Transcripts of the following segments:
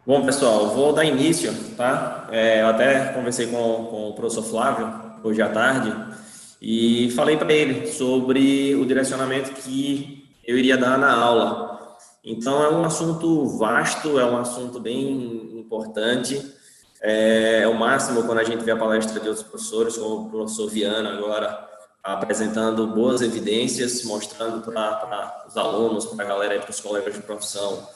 Bom, pessoal, vou dar início, tá? Eu até conversei com o professor Flávio hoje à tarde e falei para ele sobre o direcionamento que eu iria dar na aula. Então, é um assunto vasto, é um assunto bem importante. É o máximo quando a gente vê a palestra de outros professores, como o professor Viana agora, apresentando boas evidências, mostrando para os alunos, para a galera e para os colegas de profissão,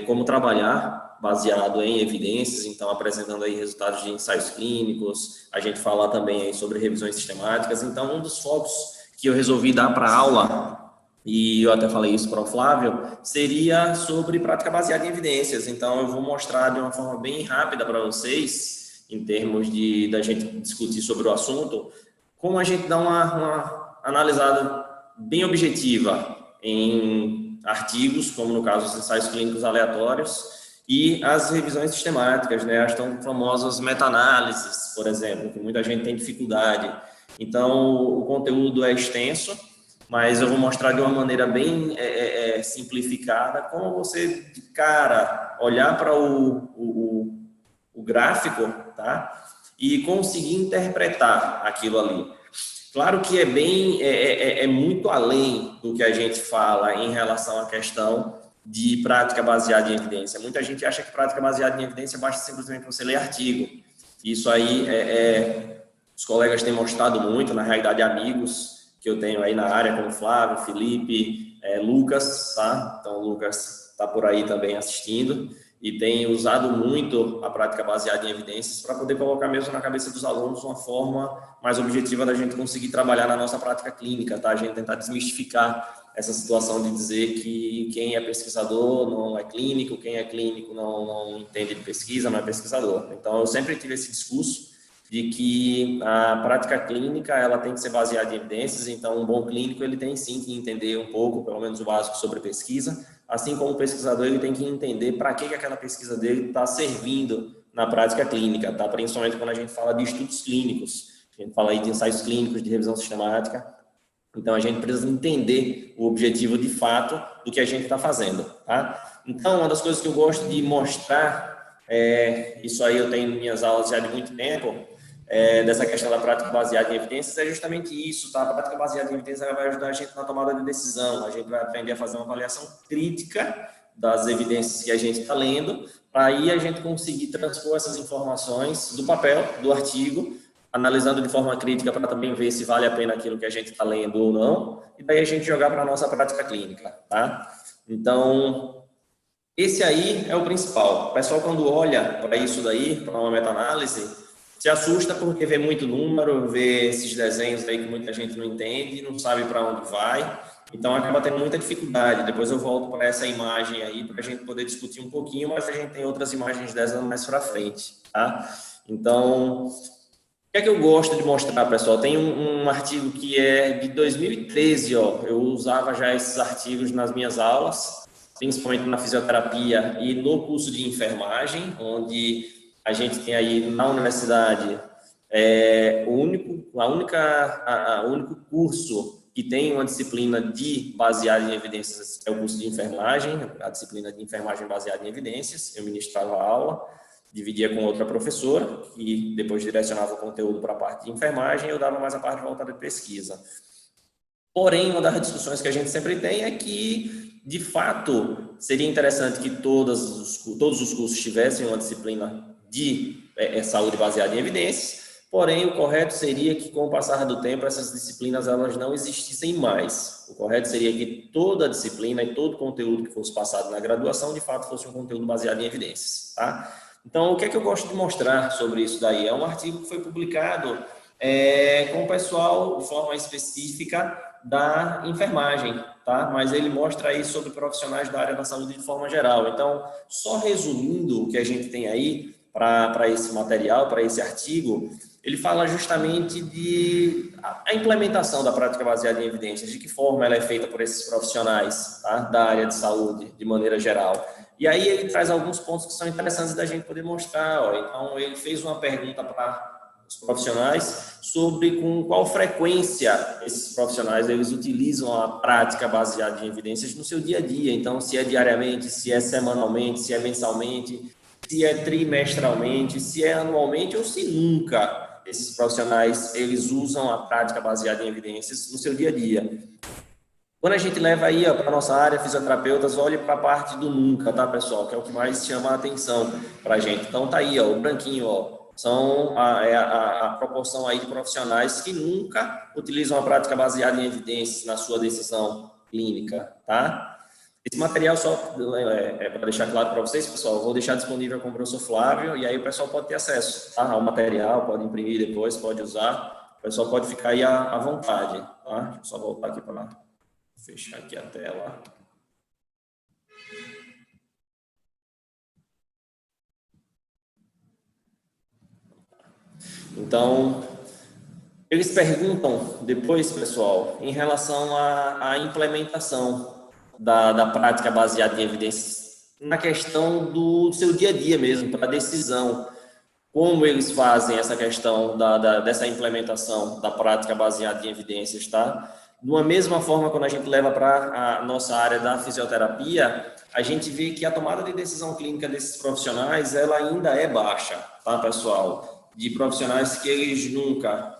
como trabalhar baseado em evidências, então apresentando aí resultados de ensaios clínicos, a gente fala também aí sobre revisões sistemáticas. Então, um dos focos que eu resolvi dar para a aula, e eu até falei isso para o Flávio, seria sobre prática baseada em evidências. Então, eu vou mostrar de uma forma bem rápida para vocês, em termos de da gente discutir sobre o assunto, como a gente dá uma analisada bem objetiva em artigos, como no caso os ensaios clínicos aleatórios, e as revisões sistemáticas, né, as tão famosas meta-análises, por exemplo, que muita gente tem dificuldade. Então, o conteúdo é extenso, mas eu vou mostrar de uma maneira bem simplificada como você, de cara, olhar para o gráfico, tá? E conseguir interpretar aquilo ali. Claro que é muito além do que a gente fala em relação à questão de prática baseada em evidência. Muita gente acha que prática baseada em evidência basta simplesmente você ler artigo. Isso aí os colegas têm mostrado muito, na realidade, amigos que eu tenho aí na área, como Flávio, Felipe, Lucas, tá? Então, o Lucas está por aí também assistindo e tem usado muito a prática baseada em evidências para poder colocar mesmo na cabeça dos alunos uma forma mais objetiva da gente conseguir trabalhar na nossa prática clínica, tá? A gente tentar desmistificar essa situação de dizer que quem é pesquisador não é clínico, quem é clínico não entende de pesquisa, não é pesquisador. Então, eu sempre tive esse discurso de que a prática clínica ela tem que ser baseada em evidências, então um bom clínico ele tem sim que entender um pouco, pelo menos o básico sobre pesquisa, assim como o pesquisador ele tem que entender para que aquela pesquisa dele está servindo na prática clínica, tá? Principalmente quando a gente fala de estudos clínicos, a gente fala aí de ensaios clínicos, de revisão sistemática, então a gente precisa entender o objetivo de fato do que a gente está fazendo, tá? Então, uma das coisas que eu gosto de mostrar, isso aí eu tenho em minhas aulas já de muito tempo, dessa questão da prática baseada em evidências, é justamente isso, tá? A prática baseada em evidências vai ajudar a gente na tomada de decisão, a gente vai aprender a fazer uma avaliação crítica das evidências que a gente está lendo, para aí a gente conseguir transpor essas informações do papel, do artigo, analisando de forma crítica para também ver se vale a pena aquilo que a gente está lendo ou não, e daí a gente jogar para a nossa prática clínica, tá? Então, esse aí é o principal. O pessoal, quando olha para isso daí, para uma meta-análise, se assusta porque vê muito número, vê esses desenhos aí que muita gente não entende, não sabe para onde vai, então acaba tendo muita dificuldade. Depois eu volto para essa imagem aí para a gente poder discutir um pouquinho, mas a gente tem outras imagens dessas mais para frente, tá? Então, o que é que eu gosto de mostrar, pessoal? Tem um artigo que é de 2013, ó. Eu usava já esses artigos nas minhas aulas, principalmente na fisioterapia e no curso de enfermagem, onde a gente tem aí na universidade o único curso que tem uma disciplina de baseada em evidências é o curso de enfermagem, a disciplina de enfermagem baseada em evidências. Eu ministrava a aula, dividia com outra professora, que depois direcionava o conteúdo para a parte de enfermagem, e eu dava mais a parte voltada de pesquisa. Porém, uma das discussões que a gente sempre tem é que, de fato, seria interessante que todos os cursos tivessem uma disciplina de saúde baseada em evidências, porém, o correto seria que, com o passar do tempo, essas disciplinas elas não existissem mais. O correto seria que toda a disciplina e todo o conteúdo que fosse passado na graduação, de fato, fosse um conteúdo baseado em evidências, tá? Então, o que é que eu gosto de mostrar sobre isso daí? É um artigo que foi publicado com o pessoal de forma específica da enfermagem, tá? Mas ele mostra aí sobre profissionais da área da saúde de forma geral. Então, só resumindo o que a gente tem aí para esse material, para esse artigo, ele fala justamente de a implementação da prática baseada em evidências, de que forma ela é feita por esses profissionais, tá? Da área de saúde, de maneira geral. E aí ele traz alguns pontos que são interessantes da gente poder mostrar. Ó. Então, ele fez uma pergunta para os profissionais sobre com qual frequência esses profissionais eles utilizam a prática baseada em evidências no seu dia a dia. Então, se é diariamente, se é semanalmente, se é mensalmente. se é trimestralmente, se é anualmente ou se nunca esses profissionais eles usam a prática baseada em evidências no seu dia a dia. Quando a gente leva aí para a nossa área, fisioterapeutas, olhe para a parte do nunca, tá, pessoal? Que é o que mais chama a atenção para a gente. Então, tá aí, ó, o branquinho, ó, são a proporção aí de profissionais que nunca utilizam a prática baseada em evidências na sua decisão clínica, tá? Esse material só para deixar claro para vocês, pessoal, eu vou deixar disponível com o professor Flávio e aí o pessoal pode ter acesso, tá, ao material, pode imprimir depois, pode usar, o pessoal pode ficar aí à vontade, tá? Deixa eu só voltar aqui para lá. Fechar aqui a tela. Então, eles perguntam depois, pessoal, em relação à implementação da prática baseada em evidências na questão do seu dia a dia mesmo, para a decisão. Como eles fazem essa questão dessa implementação da prática baseada em evidências, tá? De uma mesma forma, quando a gente leva para a nossa área da fisioterapia, a gente vê que a tomada de decisão clínica desses profissionais, ela ainda é baixa, tá, pessoal? De profissionais que eles nunca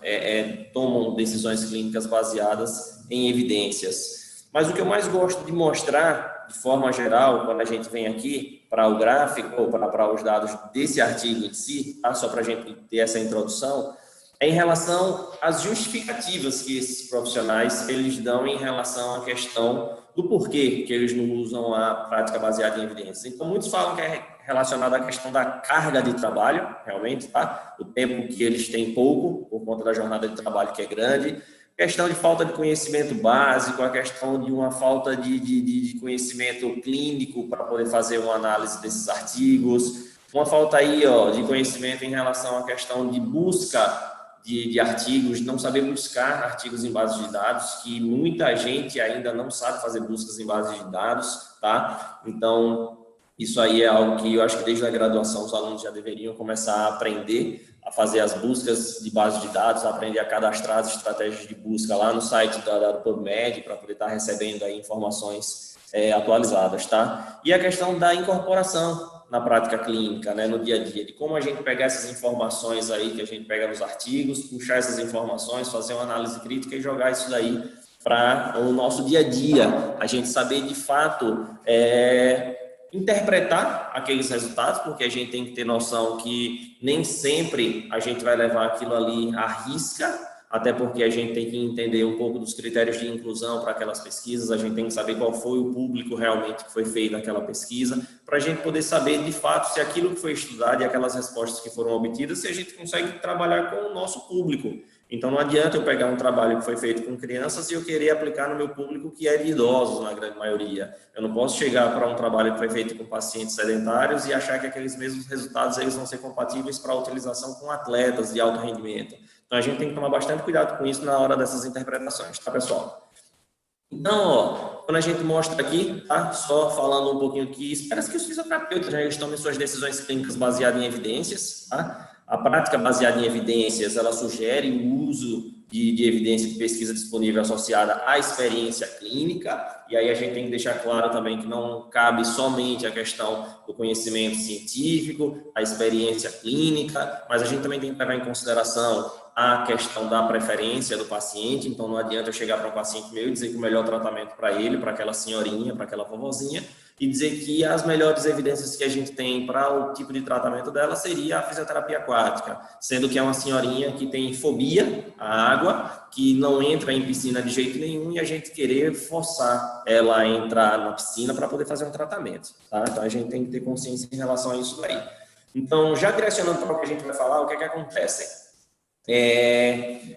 tomam decisões clínicas baseadas em evidências. Mas o que eu mais gosto de mostrar, de forma geral, quando a gente vem aqui para o gráfico, ou para os dados desse artigo em si, tá? Só para a gente ter essa introdução, é em relação às justificativas que esses profissionais eles dão em relação à questão do porquê que eles não usam a prática baseada em evidências. Então, muitos falam que é relacionado à questão da carga de trabalho, realmente, tá? O tempo que eles têm pouco, por conta da jornada de trabalho que é grande, questão de falta de conhecimento básico, a questão de uma falta de conhecimento clínico para poder fazer uma análise desses artigos, uma falta aí, ó, de conhecimento em relação à questão de busca de artigos, não saber buscar artigos em bases de dados, que muita gente ainda não sabe fazer buscas em bases de dados, tá? Então, isso aí é algo que eu acho que desde a graduação os alunos já deveriam começar a aprender a fazer as buscas de base de dados, a aprender a cadastrar as estratégias de busca lá no site do PubMed para poder estar recebendo aí informações atualizadas, tá? E a questão da incorporação na prática clínica, né, no dia a dia, de como a gente pegar essas informações aí que a gente pega nos artigos, puxar essas informações, fazer uma análise crítica e jogar isso daí para o nosso dia a dia, a gente saber de fato interpretar aqueles resultados, porque a gente tem que ter noção que nem sempre a gente vai levar aquilo ali à risca, até porque a gente tem que entender um pouco dos critérios de inclusão para aquelas pesquisas, a gente tem que saber qual foi o público realmente que foi feito naquela pesquisa, para a gente poder saber de fato se aquilo que foi estudado e aquelas respostas que foram obtidas, se a gente consegue trabalhar com o nosso público. Então, não adianta eu pegar um trabalho que foi feito com crianças e eu querer aplicar no meu público que é de idosos, na grande maioria. Eu não posso chegar para um trabalho que foi feito com pacientes sedentários e achar que aqueles mesmos resultados eles vão ser compatíveis para a utilização com atletas de alto rendimento. Então, a gente tem que tomar bastante cuidado com isso na hora dessas interpretações, tá, pessoal? Então, ó, quando a gente mostra aqui, tá? Só falando um pouquinho aqui, espera-se que os fisioterapeutas já tomem suas decisões clínicas baseadas em evidências, tá? A prática baseada em evidências, ela sugere o uso de evidência de pesquisa disponível associada à experiência clínica, e aí a gente tem que deixar claro também que não cabe somente a questão do conhecimento científico, a experiência clínica, mas a gente também tem que levar em consideração a questão da preferência do paciente. Então, não adianta eu chegar para um paciente meu e dizer que o melhor tratamento para ele, para aquela senhorinha, para aquela vovozinha, e dizer que as melhores evidências que a gente tem para o tipo de tratamento dela seria a fisioterapia aquática, sendo que é uma senhorinha que tem fobia à água, que não entra em piscina de jeito nenhum, e a gente querer forçar ela a entrar na piscina para poder fazer um tratamento, tá? Então, a gente tem que ter consciência em relação a isso daí. Então, já direcionando para o que a gente vai falar, o que é que acontece?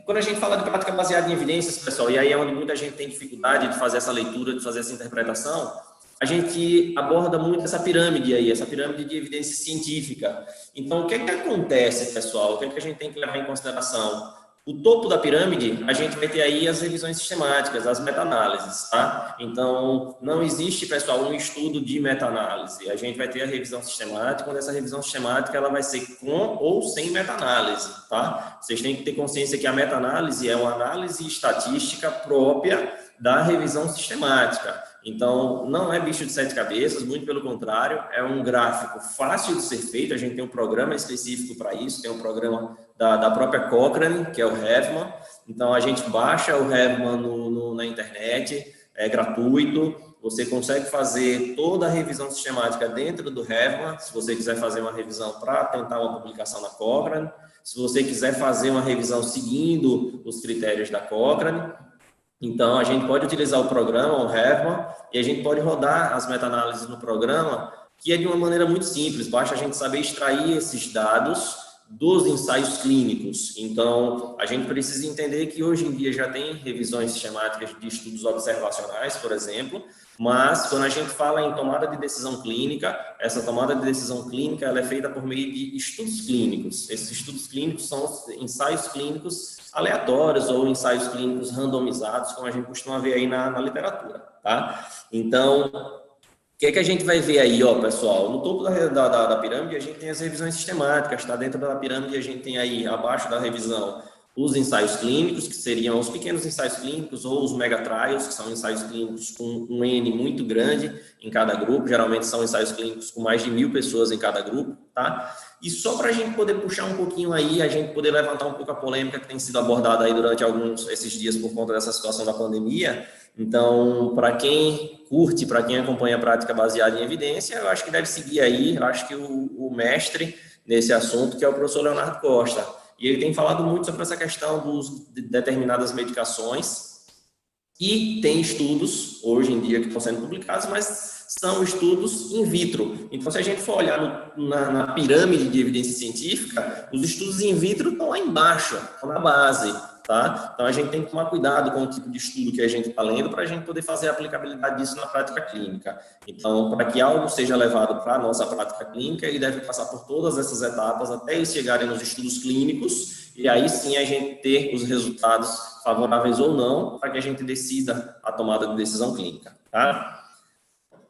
Quando a gente fala de prática baseada em evidências, pessoal, e aí é onde muita gente tem dificuldade de fazer essa leitura, de fazer essa interpretação, a gente aborda muito essa pirâmide aí, essa pirâmide de evidência científica. Então, o que é que acontece, pessoal? O que é que a gente tem que levar em consideração? O topo da pirâmide, a gente vai ter aí as revisões sistemáticas, as meta-análises, tá? Então, não existe, pessoal, um estudo de meta-análise. A gente vai ter a revisão sistemática, quando essa revisão sistemática ela vai ser com ou sem meta-análise, tá? Vocês têm que ter consciência que a meta-análise é uma análise estatística própria da revisão sistemática. Então, não é bicho de sete cabeças, muito pelo contrário, é um gráfico fácil de ser feito. A gente tem um programa específico para isso, tem um programa da própria Cochrane, que é o Hevman. Então, a gente baixa o Hevman na internet, é gratuito. Você consegue fazer toda a revisão sistemática dentro do Hevman, se você quiser fazer uma revisão para tentar uma publicação na Cochrane, se você quiser fazer uma revisão seguindo os critérios da Cochrane. Então, a gente pode utilizar o programa, o Hevman, e a gente pode rodar as meta-análises no programa, que é de uma maneira muito simples, basta a gente saber extrair esses dados dos ensaios clínicos. Então, a gente precisa entender que hoje em dia já tem revisões sistemáticas de estudos observacionais, por exemplo, mas quando a gente fala em tomada de decisão clínica, essa tomada de decisão clínica ela é feita por meio de estudos clínicos. Esses estudos clínicos são ensaios clínicos aleatórios ou ensaios clínicos randomizados, como a gente costuma ver aí na literatura, tá? Então, o que a gente vai ver aí, ó, pessoal? No topo da pirâmide, a gente tem as revisões sistemáticas, tá? Dentro da pirâmide, a gente tem aí, abaixo da revisão, os ensaios clínicos, que seriam os pequenos ensaios clínicos, ou os megatrials, que são ensaios clínicos com um N muito grande em cada grupo, geralmente são ensaios clínicos com mais de 1.000 pessoas em cada grupo, tá? E só para a gente poder puxar um pouquinho aí, a gente poder levantar um pouco a polêmica que tem sido abordada aí durante esses dias por conta dessa situação da pandemia. Então, para quem curte, para quem acompanha a prática baseada em evidência, eu acho que deve seguir aí, eu acho que o mestre nesse assunto, que é o professor Leonardo Costa. E ele tem falado muito sobre essa questão de determinadas medicações, e tem estudos, hoje em dia, que estão sendo publicados, mas são estudos in vitro. Então, se a gente for olhar na pirâmide de evidência científica, os estudos in vitro estão lá embaixo, estão na base, tá? Então, a gente tem que tomar cuidado com o tipo de estudo que a gente está lendo para a gente poder fazer a aplicabilidade disso na prática clínica. Então, para que algo seja levado para a nossa prática clínica, ele deve passar por todas essas etapas até eles chegarem nos estudos clínicos, e aí sim a gente ter os resultados favoráveis ou não, para que a gente decida a tomada de decisão clínica, tá?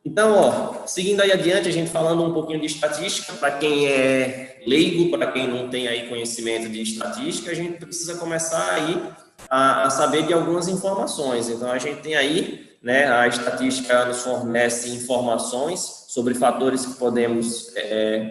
Então, ó, seguindo aí adiante, a gente falando um pouquinho de estatística, para quem é leigo, para quem não tem aí conhecimento de estatística, a gente precisa começar aí a saber de algumas informações. Então, a gente tem aí, né, a estatística nos fornece informações sobre fatores que podemos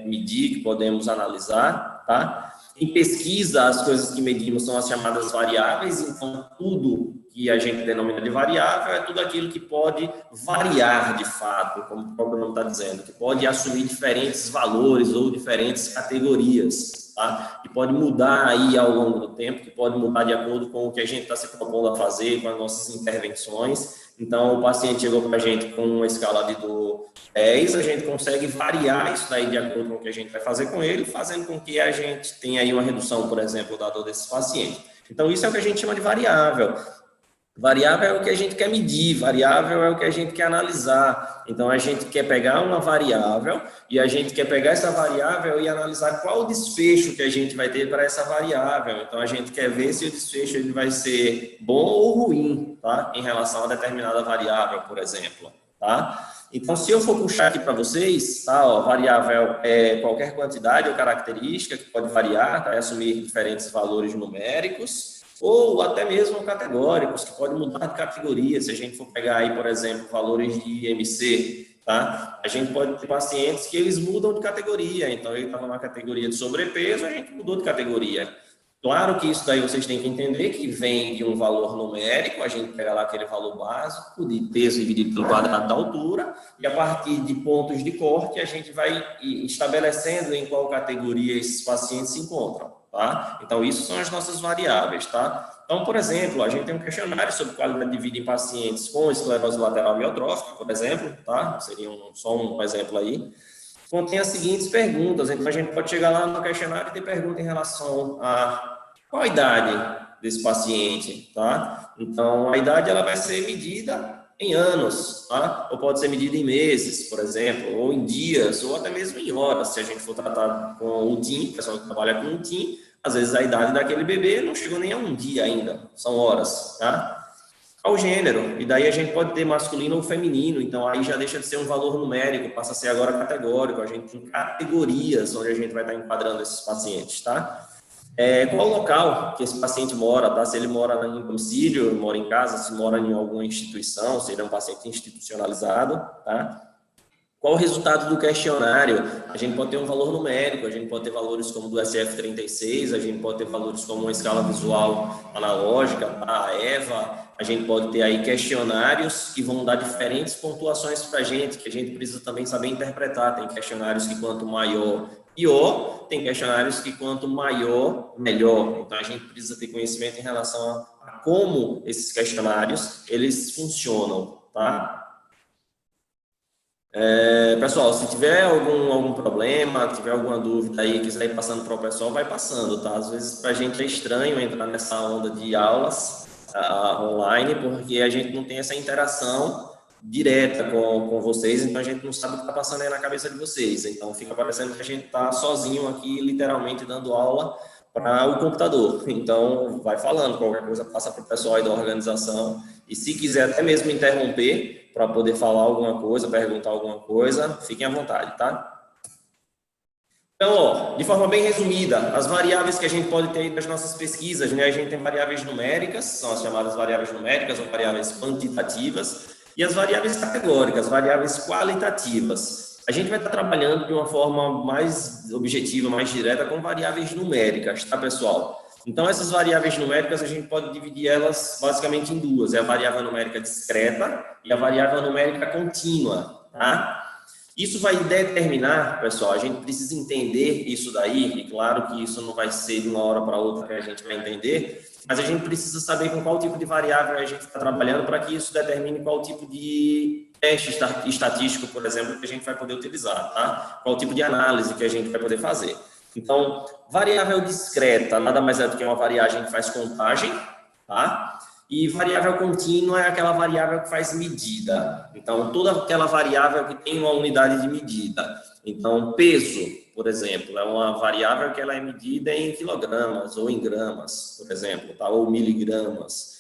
medir, que podemos analisar, tá? Em pesquisa, as coisas que medimos são as chamadas variáveis, então tudo que a gente denomina de variável é tudo aquilo que pode variar de fato, como o próprio nome está dizendo, que pode assumir diferentes valores ou diferentes categorias, tá? Que pode mudar aí ao longo do tempo, que pode mudar de acordo com o que a gente está se propondo a fazer, com as nossas intervenções. Então, o paciente chegou para a gente com uma escala de dor 10, a gente consegue variar isso daí de acordo com o que a gente vai fazer com ele, fazendo com que a gente tenha aí uma redução, por exemplo, da dor desses pacientes. Então, isso é o que a gente chama de variável. Variável é o que a gente quer medir, variável é o que a gente quer analisar. Então, a gente quer pegar uma variável e a gente quer pegar essa variável e analisar qual o desfecho que a gente vai ter para essa variável. Então, a gente quer ver se o desfecho ele vai ser bom ou ruim, tá? Em relação a determinada variável, por exemplo, tá? Então, se eu for puxar aqui para vocês, tá? Ó, variável é qualquer quantidade ou característica que pode variar, tá? Assumir diferentes valores numéricos, ou até mesmo categóricos, que podem mudar de categoria. Se a gente for pegar aí, por exemplo, valores de IMC, tá? A gente pode ter pacientes que eles mudam de categoria. Então, ele estava na categoria de sobrepeso, a gente mudou de categoria. Claro que isso daí vocês têm que entender que vem de um valor numérico, a gente pega lá aquele valor básico de peso dividido pelo quadrado da altura, e a partir de pontos de corte, a gente vai estabelecendo em qual categoria esses pacientes se encontram. Tá? Então, isso são as nossas variáveis, tá? Então, por exemplo, a gente tem um questionário sobre qualidade de vida em pacientes com esclerose lateral amiotrófica, por exemplo, tá? Seria só um exemplo aí. Contém as seguintes perguntas. Então, a gente pode chegar lá no questionário e ter pergunta em relação a qual a idade desse paciente, tá? Então, a idade ela vai ser medida em anos, tá? Ou pode ser medida em meses, por exemplo, ou em dias, ou até mesmo em horas, se a gente for tratar com o TIM, o pessoal que trabalha com o TIM, às vezes a idade daquele bebê não chegou nem a um dia ainda, são horas, tá? Ao gênero, e daí a gente pode ter masculino ou feminino, então aí já deixa de ser um valor numérico, passa a ser agora categórico, a gente tem categorias onde a gente vai estar enquadrando esses pacientes, tá? qual o local que esse paciente mora, tá? Se ele mora em domicílio, mora em casa, se mora em alguma instituição, se ele é um paciente institucionalizado, tá? Qual o resultado do questionário? A gente pode ter um valor numérico, a gente pode ter valores como do SF36, a gente pode ter valores como uma escala visual analógica, tá? A EVA, a gente pode ter aí questionários que vão dar diferentes pontuações para a gente, que a gente precisa também saber interpretar. Tem questionários que quanto maior, pior, tem questionários que quanto maior, melhor. Então, a gente precisa ter conhecimento em relação a como esses questionários, eles funcionam, tá? Pessoal, se tiver algum problema, tiver alguma dúvida aí, quiser ir passando para o pessoal, vai passando, tá? Às vezes para a gente é estranho entrar nessa onda de aulas online, porque a gente não tem essa interação direta com vocês, então a gente não sabe o que está passando aí na cabeça de vocês. Então fica parecendo que a gente está sozinho aqui, literalmente dando aula para o computador. Então vai falando, qualquer coisa passa para o pessoal aí da organização, e se quiser até mesmo interromper para poder falar alguma coisa, perguntar alguma coisa, fiquem à vontade, tá? Então, ó, de forma bem resumida, as variáveis que a gente pode ter aí das nossas pesquisas, né? A gente tem variáveis numéricas, são as chamadas variáveis numéricas ou variáveis quantitativas, e as variáveis categóricas, variáveis qualitativas. A gente vai estar trabalhando de uma forma mais objetiva, mais direta, com variáveis numéricas, tá, pessoal? Então, essas variáveis numéricas, a gente pode dividir elas basicamente em duas. É a variável numérica discreta e a variável numérica contínua, tá? Isso vai determinar, pessoal, a gente precisa entender isso daí, e claro que isso não vai ser de uma hora para outra que a gente vai entender, mas a gente precisa saber com qual tipo de variável a gente está trabalhando para que isso determine qual tipo de teste estatístico, por exemplo, que a gente vai poder utilizar, tá? Qual tipo de análise que a gente vai poder fazer. Então, variável discreta nada mais é do que uma variável que faz contagem, tá? E variável contínua é aquela variável que faz medida. Então, toda aquela variável que tem uma unidade de medida. Então, peso, por exemplo, é uma variável que ela é medida em quilogramas ou em gramas, por exemplo, tá? Ou miligramas.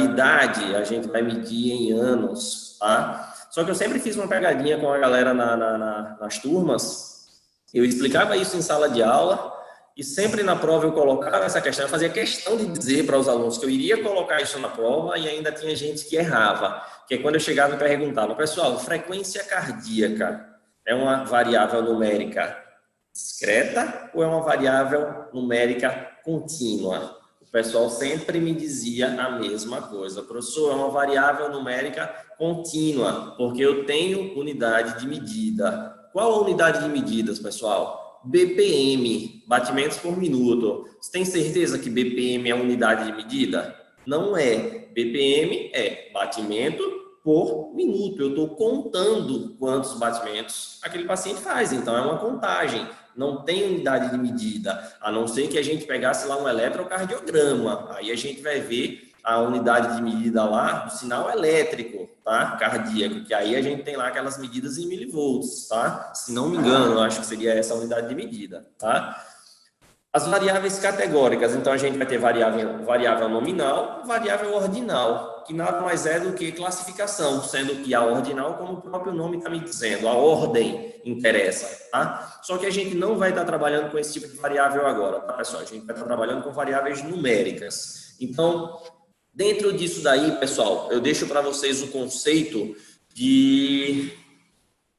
Idade, a gente vai medir em anos, tá? Só que eu sempre fiz uma pegadinha com a galera nas turmas. Eu explicava isso em sala de aula e sempre na prova eu colocava essa questão, eu fazia questão de dizer para os alunos que eu iria colocar isso na prova e ainda tinha gente que errava, que é quando eu chegava e perguntava, pessoal, frequência cardíaca é uma variável numérica discreta ou é uma variável numérica contínua? O pessoal sempre me dizia a mesma coisa, professor, é uma variável numérica contínua, porque eu tenho unidade de medida. Qual a unidade de medidas, pessoal? BPM, batimentos por minuto. Você tem certeza que BPM é a unidade de medida? Não é. BPM é batimento por minuto. Eu estou contando quantos batimentos aquele paciente faz. Então, é uma contagem. Não tem unidade de medida, a não ser que a gente pegasse lá um eletrocardiograma. Aí a gente vai ver a unidade de medida lá do sinal elétrico, tá? Cardíaco, que aí a gente tem lá aquelas medidas em milivolts, tá? Se não me engano, eu acho que seria essa a unidade de medida, tá? As variáveis categóricas, então a gente vai ter variável nominal, variável ordinal, que nada mais é do que classificação, sendo que a ordinal, como o próprio nome está me dizendo, a ordem interessa, tá? Só que a gente não vai estar trabalhando com esse tipo de variável agora, tá, pessoal? A gente vai estar trabalhando com variáveis numéricas. Então, dentro disso daí, pessoal, eu deixo para vocês o conceito de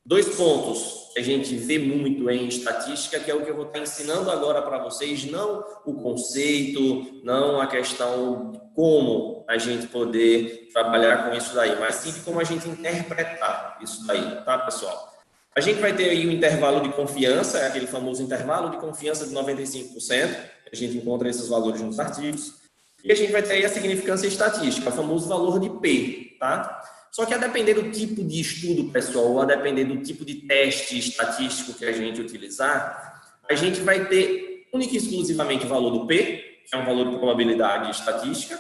2 pontos que a gente vê muito em estatística, que é o que eu vou estar ensinando agora para vocês, não o conceito, não a questão de como a gente poder trabalhar com isso daí, mas sim de como a gente interpretar isso daí, tá, pessoal? A gente vai ter aí um intervalo de confiança, é aquele famoso intervalo de confiança de 95%, a gente encontra esses valores nos artigos. E a gente vai ter aí a significância estatística, o famoso valor de P, tá? Só que a depender do tipo de estudo, pessoal, ou a depender do tipo de teste estatístico que a gente utilizar, a gente vai ter única e exclusivamente o valor do P, que é um valor de probabilidade estatística,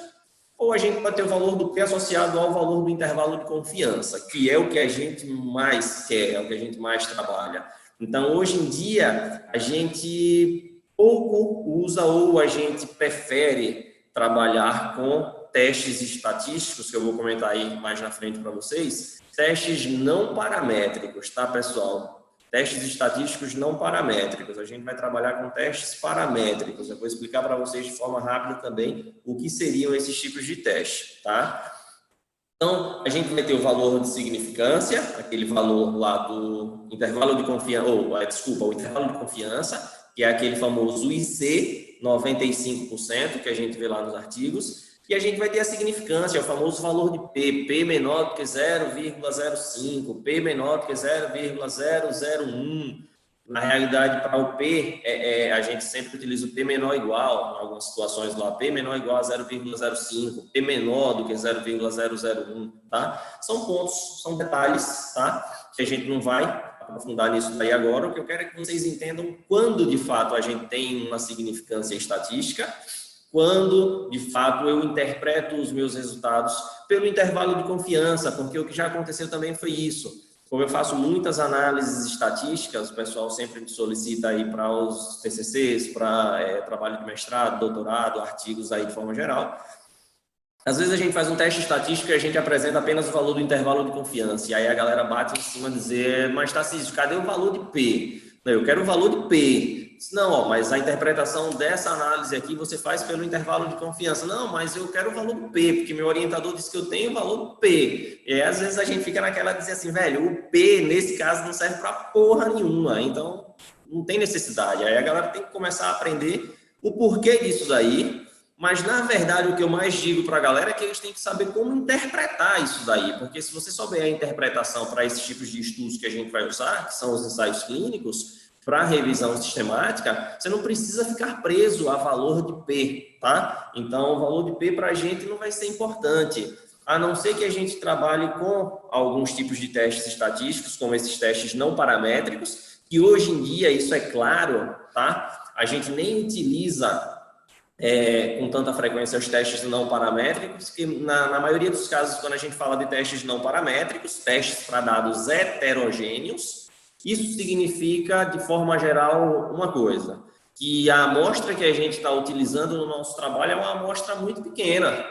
ou a gente pode ter o valor do P associado ao valor do intervalo de confiança, que é o que a gente mais quer, é o que a gente mais trabalha. Então, hoje em dia, a gente pouco usa ou a gente prefere trabalhar com testes estatísticos, que eu vou comentar aí mais na frente para vocês, testes não paramétricos, tá, pessoal? testes estatísticos não paramétricos. A gente vai trabalhar com testes paramétricos. Eu vou explicar para vocês de forma rápida também o que seriam esses tipos de teste, tá? Então, a gente vai ter o valor de significância, aquele valor lá do intervalo de confiança, o intervalo de confiança, que é aquele famoso IC, 95%, que a gente vê lá nos artigos. E a gente vai ter a significância, o famoso valor de P menor do que 0,05, P menor do que 0,001. Na realidade, para o P, a gente sempre utiliza o P menor igual, em algumas situações lá, P menor igual a 0,05, P menor do que 0,001, tá? São pontos, são detalhes, tá? Que a gente não vai aprofundar nisso daí agora. O que eu quero é que vocês entendam quando, de fato, a gente tem uma significância estatística, quando, de fato, eu interpreto os meus resultados pelo intervalo de confiança, porque o que já aconteceu também foi isso. Como eu faço muitas análises estatísticas, o pessoal sempre me solicita aí para os TCCs, para trabalho de mestrado, doutorado, artigos aí de forma geral. Às vezes a gente faz um teste estatístico e a gente apresenta apenas o valor do intervalo de confiança. E aí a galera bate em cima e diz, mas Tarcísio, cadê o valor de P? Não, eu quero o valor de P. Não, mas a interpretação dessa análise aqui você faz pelo intervalo de confiança. Não, mas eu quero o valor do P, porque meu orientador disse que eu tenho o valor do P. E aí, às vezes a gente fica naquela de dizer assim, velho, o P nesse caso não serve para porra nenhuma, então não tem necessidade. Aí a galera tem que começar a aprender o porquê disso daí, mas na verdade o que eu mais digo para a galera é que eles têm que saber como interpretar isso daí, porque se você souber a interpretação para esses tipos de estudos que a gente vai usar, que são os ensaios clínicos, para revisão sistemática, você não precisa ficar preso a valor de P, tá? Então, o valor de P para a gente não vai ser importante, a não ser que a gente trabalhe com alguns tipos de testes estatísticos, como esses testes não paramétricos, que hoje em dia, isso é claro, tá? A gente nem utiliza com tanta frequência os testes não paramétricos, que na maioria dos casos, quando a gente fala de testes não paramétricos, testes para dados heterogêneos, isso significa, de forma geral, uma coisa, que a amostra que a gente está utilizando no nosso trabalho é uma amostra muito pequena.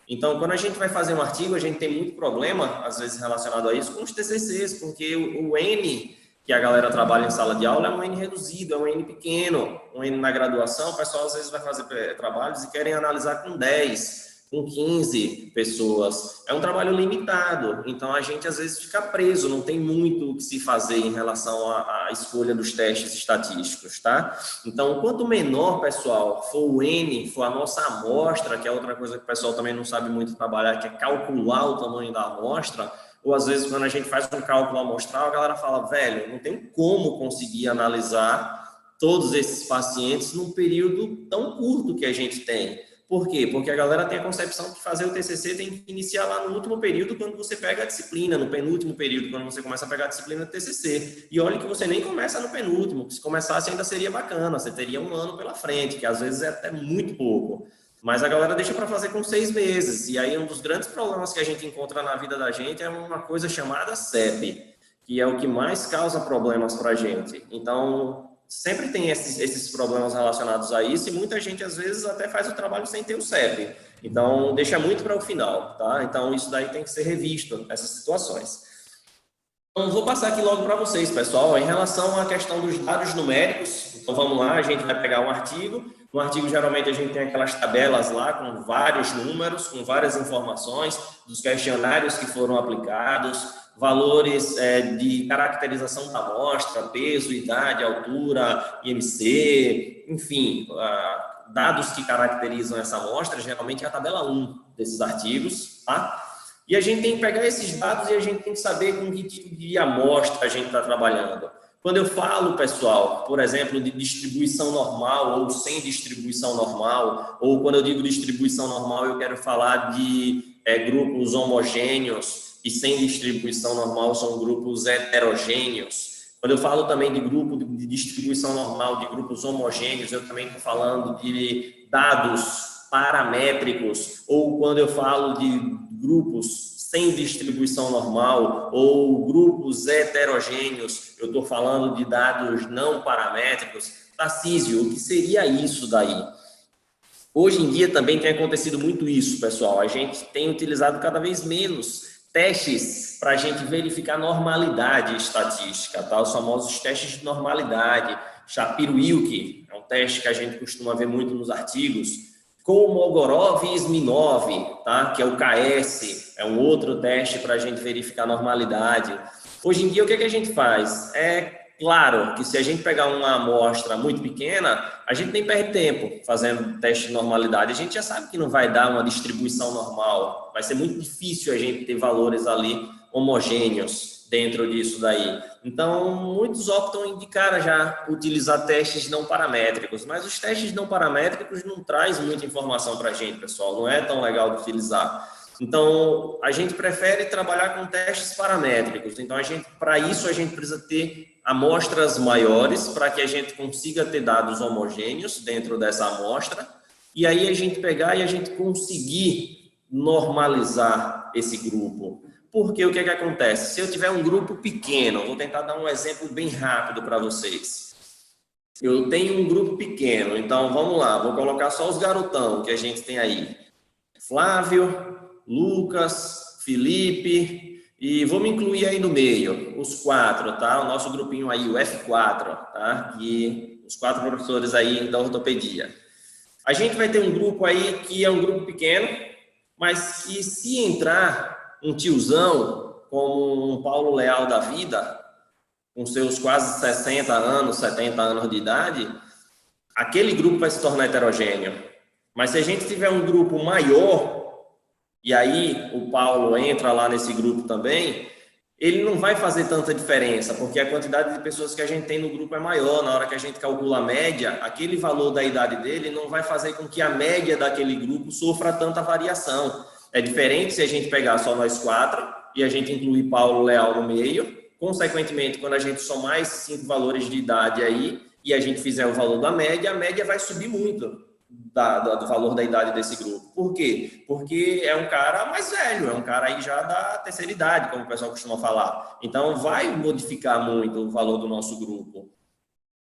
Então, quando a gente vai fazer um artigo, a gente tem muito problema, às vezes, relacionado a isso, com os TCCs, porque o N que a galera trabalha em sala de aula é um N reduzido, é um N pequeno, um N na graduação, o pessoal às vezes vai fazer trabalhos e querem analisar com 10, com 15 pessoas. É um trabalho limitado, então a gente às vezes fica preso, não tem muito o que se fazer em relação à escolha dos testes estatísticos, tá? Então, quanto menor, pessoal, for o N, for a nossa amostra, que é outra coisa que o pessoal também não sabe muito trabalhar, que é calcular o tamanho da amostra, ou às vezes quando a gente faz um cálculo amostral, a galera fala, velho, não tem como conseguir analisar todos esses pacientes num período tão curto que a gente tem. Por quê? Porque a galera tem a concepção de fazer o TCC tem que iniciar lá no último período quando você pega a disciplina, no penúltimo período quando você começa a pegar a disciplina do TCC. E olha que você nem começa no penúltimo, se começasse ainda seria bacana, você teria um ano pela frente, que às vezes é até muito pouco. Mas a galera deixa para fazer com 6 meses. E aí um dos grandes problemas que a gente encontra na vida da gente é uma coisa chamada CEP, que é o que mais causa problemas para a gente. Então, sempre tem esses problemas relacionados a isso e muita gente, às vezes, até faz o trabalho sem ter o CEP. Então, deixa muito para o final, tá? Então, isso daí tem que ser revisto, essas situações. Então, vou passar aqui logo para vocês, pessoal, em relação à questão dos dados numéricos. Então, vamos lá, a gente vai pegar um artigo. No artigo, geralmente, a gente tem aquelas tabelas lá com vários números, com várias informações dos questionários que foram aplicados, valores de caracterização da amostra, peso, idade, altura, IMC, enfim, dados que caracterizam essa amostra, geralmente é a tabela 1 desses artigos, tá? E a gente tem que pegar esses dados e a gente tem que saber com que tipo de amostra a gente está trabalhando. Quando eu falo, pessoal, por exemplo, de distribuição normal ou sem distribuição normal, ou quando eu digo distribuição normal, eu quero falar de grupos homogêneos, e sem distribuição normal são grupos heterogêneos. Quando eu falo também de grupo de distribuição normal, de grupos homogêneos, eu também estou falando de dados paramétricos, ou quando eu falo de grupos sem distribuição normal, ou grupos heterogêneos, eu estou falando de dados não paramétricos. Tarcísio, o que seria isso daí? Hoje em dia também tem acontecido muito isso, pessoal. A gente tem utilizado cada vez menos testes para a gente verificar normalidade estatística, tá? Os famosos testes de normalidade. Shapiro-Wilk é um teste que a gente costuma ver muito nos artigos. Kolmogorov e Smirnov, tá? Que é o KS, é um outro teste para a gente verificar normalidade. Hoje em dia, o que a gente faz? É claro que se a gente pegar uma amostra muito pequena, a gente nem perde tempo fazendo teste de normalidade. A gente já sabe que não vai dar uma distribuição normal. Vai ser muito difícil a gente ter valores ali homogêneos dentro disso daí. Então, muitos optam em de cara já utilizar testes não paramétricos, mas os testes não paramétricos não trazem muita informação para a gente, pessoal. Não é tão legal de utilizar. Então, a gente prefere trabalhar com testes paramétricos. Então, para isso, a gente precisa ter amostras maiores para que a gente consiga ter dados homogêneos dentro dessa amostra e aí a gente pegar e a gente conseguir normalizar esse grupo. Porque o que acontece? Se eu tiver um grupo pequeno, vou tentar dar um exemplo bem rápido para vocês. Eu tenho um grupo pequeno, então vamos lá, vou colocar só os garotão que a gente tem aí. Flávio, Lucas, Felipe, e vou me incluir aí no meio, os 4, tá? O nosso grupinho aí, o F4, tá? E os 4 professores aí da ortopedia. A gente vai ter um grupo aí que é um grupo pequeno, mas que se entrar um tiozão, como um Paulo Leal da vida, com seus quase 60 anos, 70 anos de idade, aquele grupo vai se tornar heterogêneo. Mas se a gente tiver um grupo maior, e aí o Paulo entra lá nesse grupo também, ele não vai fazer tanta diferença, porque a quantidade de pessoas que a gente tem no grupo é maior. Na hora que a gente calcula a média, aquele valor da idade dele não vai fazer com que a média daquele grupo sofra tanta variação. É diferente se a gente pegar só nós 4 e a gente incluir Paulo Leal no meio. Consequentemente, quando a gente somar esses 5 valores de idade aí e a gente fizer o valor da média, a média vai subir muito do valor da idade desse grupo. Por quê? Porque é um cara mais velho, é um cara aí já da terceira idade, como o pessoal costuma falar. Então, vai modificar muito o valor do nosso grupo.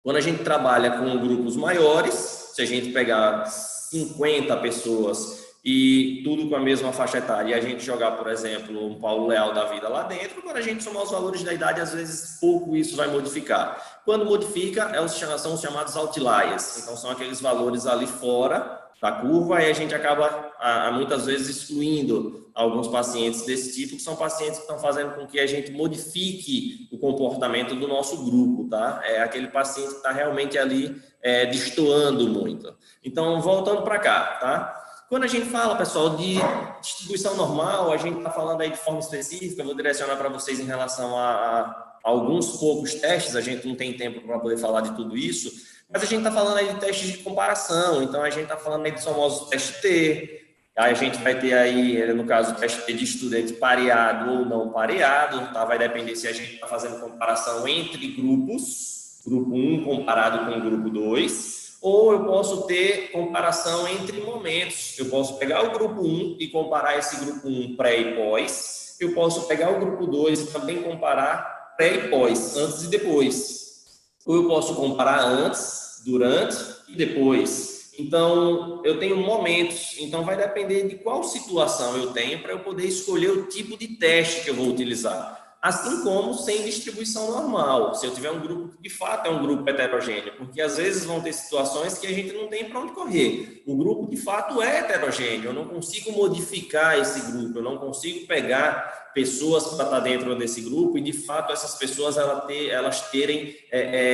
Quando a gente trabalha com grupos maiores, se a gente pegar 50 pessoas e tudo com a mesma faixa etária, e a gente jogar, por exemplo, um Paulo Leal da vida lá dentro, quando a gente somar os valores da idade, às vezes pouco isso vai modificar. Quando modifica, são os chamados outliers. Então, são aqueles valores ali fora da curva e a gente acaba, muitas vezes, excluindo alguns pacientes desse tipo, que são pacientes que estão fazendo com que a gente modifique o comportamento do nosso grupo, tá? É aquele paciente que está realmente ali destoando muito. Então, voltando para cá, tá? Quando a gente fala, pessoal, de distribuição normal, a gente está falando aí de forma específica, eu vou direcionar para vocês em relação a alguns poucos testes, a gente não tem tempo para poder falar de tudo isso, mas a gente está falando aí de testes de comparação, então a gente está falando aí dos famosos testes T, aí a gente vai ter aí, no caso, o teste T de estudante pareado ou não pareado, tá? Vai depender se a gente está fazendo comparação entre grupos, grupo 1 comparado com o grupo 2, ou eu posso ter comparação entre momentos. Eu posso pegar o grupo 1 e comparar esse grupo 1 pré e pós. Eu posso pegar o grupo 2 e também comparar pré e pós, antes e depois. Ou eu posso comparar antes, durante e depois. Então, eu tenho momentos. Então, vai depender de qual situação eu tenho para eu poder escolher o tipo de teste que eu vou utilizar. Assim como sem distribuição normal, se eu tiver um grupo que de fato é um grupo heterogêneo, porque às vezes vão ter situações que a gente não tem para onde correr. O grupo de fato é heterogêneo, eu não consigo modificar esse grupo, eu não consigo pegar pessoas para estar dentro desse grupo e de fato essas pessoas elas terem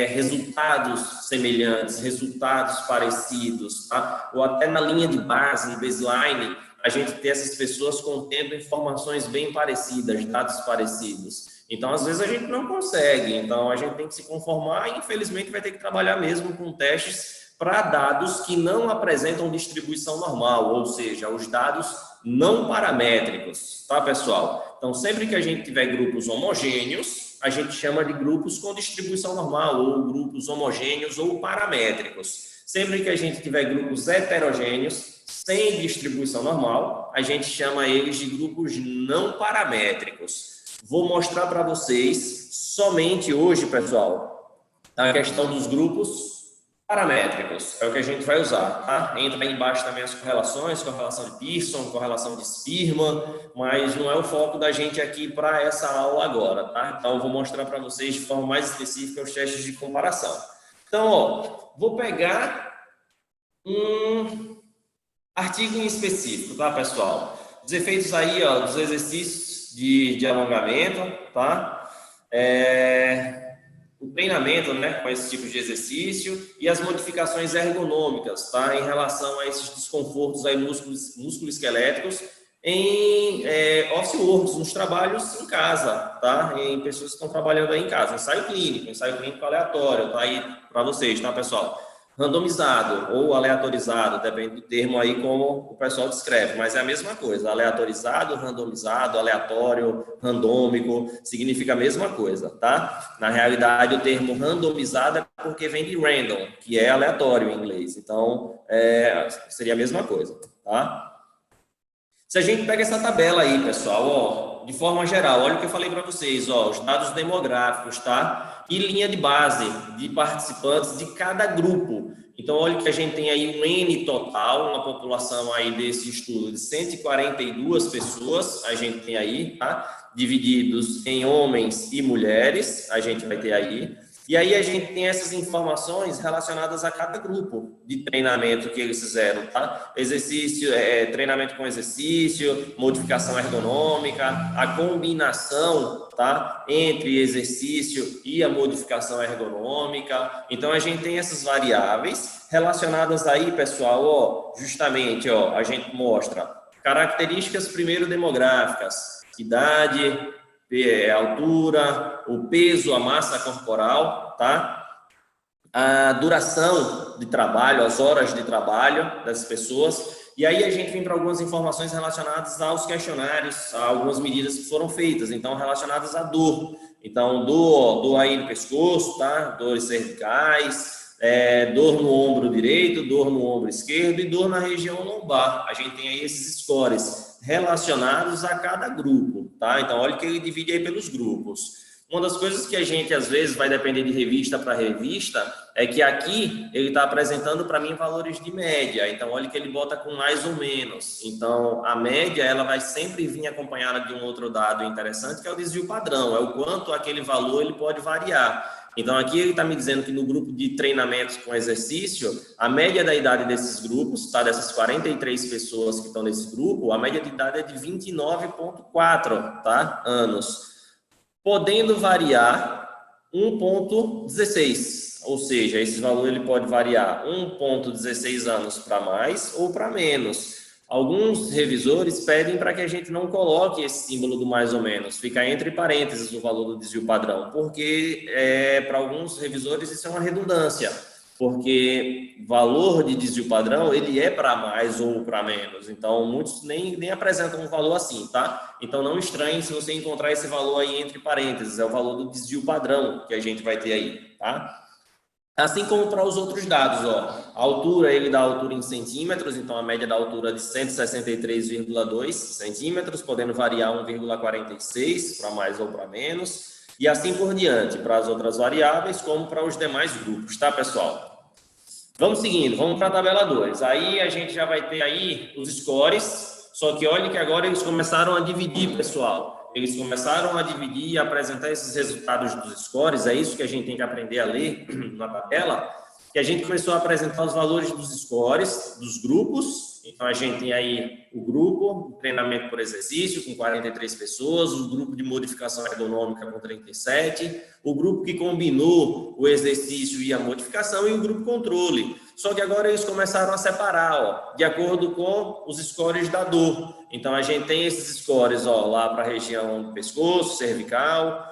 resultados semelhantes, resultados parecidos, tá? Ou até na linha de base, no baseline, a gente ter essas pessoas contendo informações bem parecidas, dados parecidos. Então, às vezes, a gente não consegue. Então, a gente tem que se conformar e, infelizmente, vai ter que trabalhar mesmo com testes para dados que não apresentam distribuição normal, ou seja, os dados não paramétricos, tá, pessoal? Então, sempre que a gente tiver grupos homogêneos, a gente chama de grupos com distribuição normal, ou grupos homogêneos ou paramétricos. Sempre que a gente tiver grupos heterogêneos, sem distribuição normal, a gente chama eles de grupos não paramétricos. Vou mostrar para vocês somente hoje, pessoal, a questão dos grupos Paramétricos, é o que a gente vai usar, tá? Entra aí embaixo também as correlações, correlação de Pearson, correlação de Spearman, mas não é o foco da gente aqui para essa aula agora, tá? Então, eu vou mostrar para vocês de forma mais específica os testes de comparação. Então, ó, vou pegar um artigo em específico, tá, pessoal? Os efeitos aí, ó, dos exercícios de alongamento, tá? O treinamento, né, com esse tipo de exercício e as modificações ergonômicas, tá, em relação a esses desconfortos aí musculoesqueléticos em office works, nos trabalhos em casa, tá, em pessoas que estão trabalhando aí em casa, ensaio clínico aleatório, tá aí para vocês, tá, pessoal? Randomizado ou aleatorizado, depende do termo aí como o pessoal descreve, mas é a mesma coisa, aleatorizado, randomizado, aleatório, randômico, significa a mesma coisa, tá? Na realidade, o termo randomizado é porque vem de random, que é aleatório em inglês, então seria a mesma coisa, tá? Se a gente pega essa tabela aí, pessoal, ó, de forma geral, olha o que eu falei para vocês, ó, os dados demográficos, tá? E linha de base de participantes de cada grupo. Então, olha que a gente tem aí um N total, uma população aí desse estudo de 142 pessoas, a gente tem aí, tá? Divididos em homens e mulheres, a gente vai ter aí. E aí a gente tem essas informações relacionadas a cada grupo de treinamento que eles fizeram, tá? Exercício, treinamento com exercício, modificação ergonômica, a combinação, tá? Entre exercício e a modificação ergonômica. Então a gente tem essas variáveis relacionadas aí, pessoal, ó, justamente, ó, a gente mostra características primeiro demográficas, idade, altura, o peso, a massa corporal, tá? A duração de trabalho, as horas de trabalho das pessoas. E aí a gente vem para algumas informações relacionadas aos questionários, a algumas medidas que foram feitas, então relacionadas à dor. Então, dor aí no pescoço, tá? Dores cervicais, dor no ombro direito, dor no ombro esquerdo e dor na região lombar. A gente tem aí esses scores relacionados a cada grupo, tá? Então, olha que ele divide aí pelos grupos. Uma das coisas que a gente, às vezes, vai depender de revista para revista, é que aqui ele está apresentando para mim valores de média. Então, olha que ele bota com mais ou menos. Então, a média, ela vai sempre vir acompanhada de um outro dado interessante, que é o desvio padrão. É o quanto aquele valor ele pode variar. Então, aqui ele está me dizendo que no grupo de treinamento com exercício, a média da idade desses grupos, tá? Dessas 43 pessoas que estão nesse grupo, a média de idade é de 29,4, tá? Anos. Podendo variar 1,16, ou seja, esse valor ele pode variar 1,16 anos para mais ou para menos. Alguns revisores pedem para que a gente não coloque esse símbolo do mais ou menos, fica entre parênteses o valor do desvio padrão, porque para alguns revisores isso é uma redundância, porque valor de desvio padrão ele é para mais ou para menos, então muitos nem apresentam um valor assim, tá? Então não estranhe se você encontrar esse valor aí entre parênteses, é o valor do desvio padrão que a gente vai ter aí, tá? Assim como para os outros dados, ó, a altura, ele dá a altura em centímetros, então a média da altura é de 163,2 centímetros, podendo variar 1,46 para mais ou para menos, e assim por diante, para as outras variáveis, como para os demais grupos, tá, pessoal? Vamos seguindo, vamos para a tabela 2. Aí a gente já vai ter aí os scores, só que olha que agora eles começaram a dividir, pessoal. Eles começaram a dividir e apresentar esses resultados dos scores, é isso que a gente tem que aprender a ler na tabela, que a gente começou a apresentar os valores dos scores, dos grupos. Então, a gente tem aí o grupo, o treinamento por exercício, com 43 pessoas, o grupo de modificação ergonômica com 37, o grupo que combinou o exercício e a modificação e o grupo controle. Só que agora eles começaram a separar, ó, de acordo com os scores da dor. Então, a gente tem esses scores, ó, lá para a região do pescoço, cervical,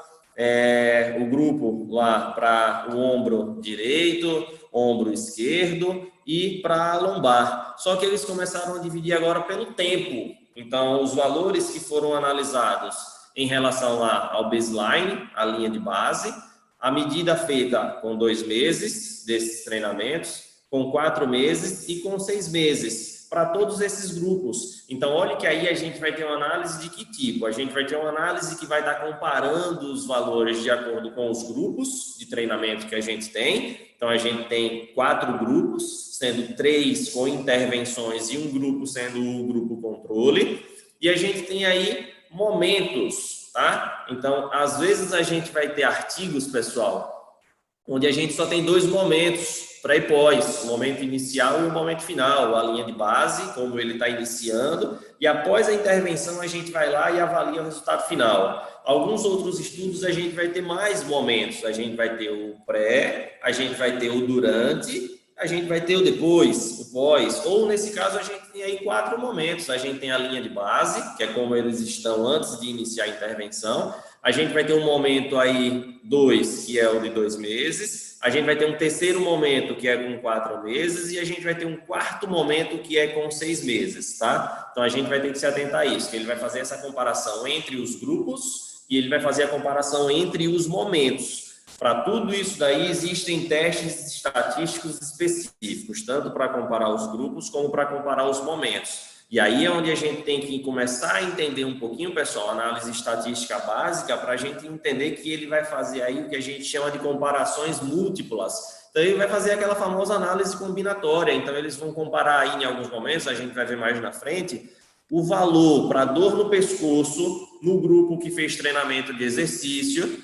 o grupo lá para o ombro direito, ombro esquerdo e para a lombar. Só que eles começaram a dividir agora pelo tempo. Então, os valores que foram analisados em relação ao baseline, a linha de base, a medida feita com 2 meses desses treinamentos, com 4 meses e com 6 meses. para todos esses grupos. Então, olha que aí a gente vai ter uma análise de que tipo? A gente vai ter uma análise que vai estar comparando os valores de acordo com os grupos de treinamento que a gente tem. Então, a gente tem 4 grupos, sendo 3 com intervenções e um grupo sendo o grupo controle. E a gente tem aí momentos, tá? Então, às vezes a gente vai ter artigos, pessoal, onde a gente só tem 2 momentos, pré e pós, o momento inicial e o momento final, a linha de base, como ele está iniciando, e após a intervenção a gente vai lá e avalia o resultado final. Alguns outros estudos a gente vai ter mais momentos, a gente vai ter o pré, a gente vai ter o durante, a gente vai ter o depois, o pós, ou nesse caso a gente tem aí 4 momentos, a gente tem a linha de base, que é como eles estão antes de iniciar a intervenção, a gente vai ter um momento aí 2, que é o de 2 meses, a gente vai ter um terceiro momento, que é com 4 meses, e a gente vai ter um quarto momento, que é com 6 meses, tá? Então, a gente vai ter que se atentar a isso, que ele vai fazer essa comparação entre os grupos e ele vai fazer a comparação entre os momentos. Para tudo isso daí, existem testes estatísticos específicos, tanto para comparar os grupos, como para comparar os momentos. E aí é onde a gente tem que começar a entender um pouquinho, pessoal, análise estatística básica, para a gente entender que ele vai fazer aí o que a gente chama de comparações múltiplas. Então, ele vai fazer aquela famosa análise combinatória. Então, eles vão comparar aí em alguns momentos, a gente vai ver mais na frente, o valor para dor no pescoço no grupo que fez treinamento de exercício.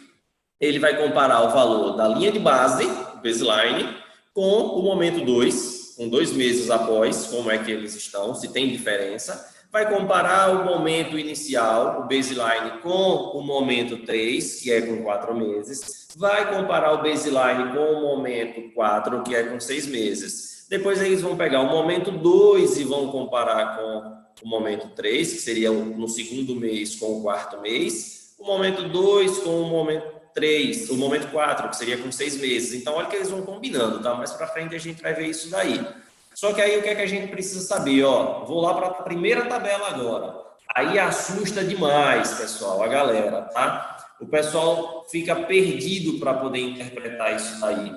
Ele vai comparar o valor da linha de base, baseline, com o momento 2, com 2 meses após, como é que eles estão, se tem diferença. Vai comparar o momento inicial, o baseline, com o momento 3, que é com 4 meses. Vai comparar o baseline com o momento 4, que é com 6 meses. Depois eles vão pegar o momento 2 e vão comparar com o momento 3, que seria no segundo mês com o quarto mês. O momento 2 com o momento 3, o momento 4, que seria com 6 meses. Então, olha que eles vão combinando, tá? Mais para frente a gente vai ver isso daí. Só que aí o que é que a gente precisa saber? Ó, vou lá para a primeira tabela agora. Aí assusta demais, pessoal, a galera, tá? O pessoal fica perdido para poder interpretar isso daí.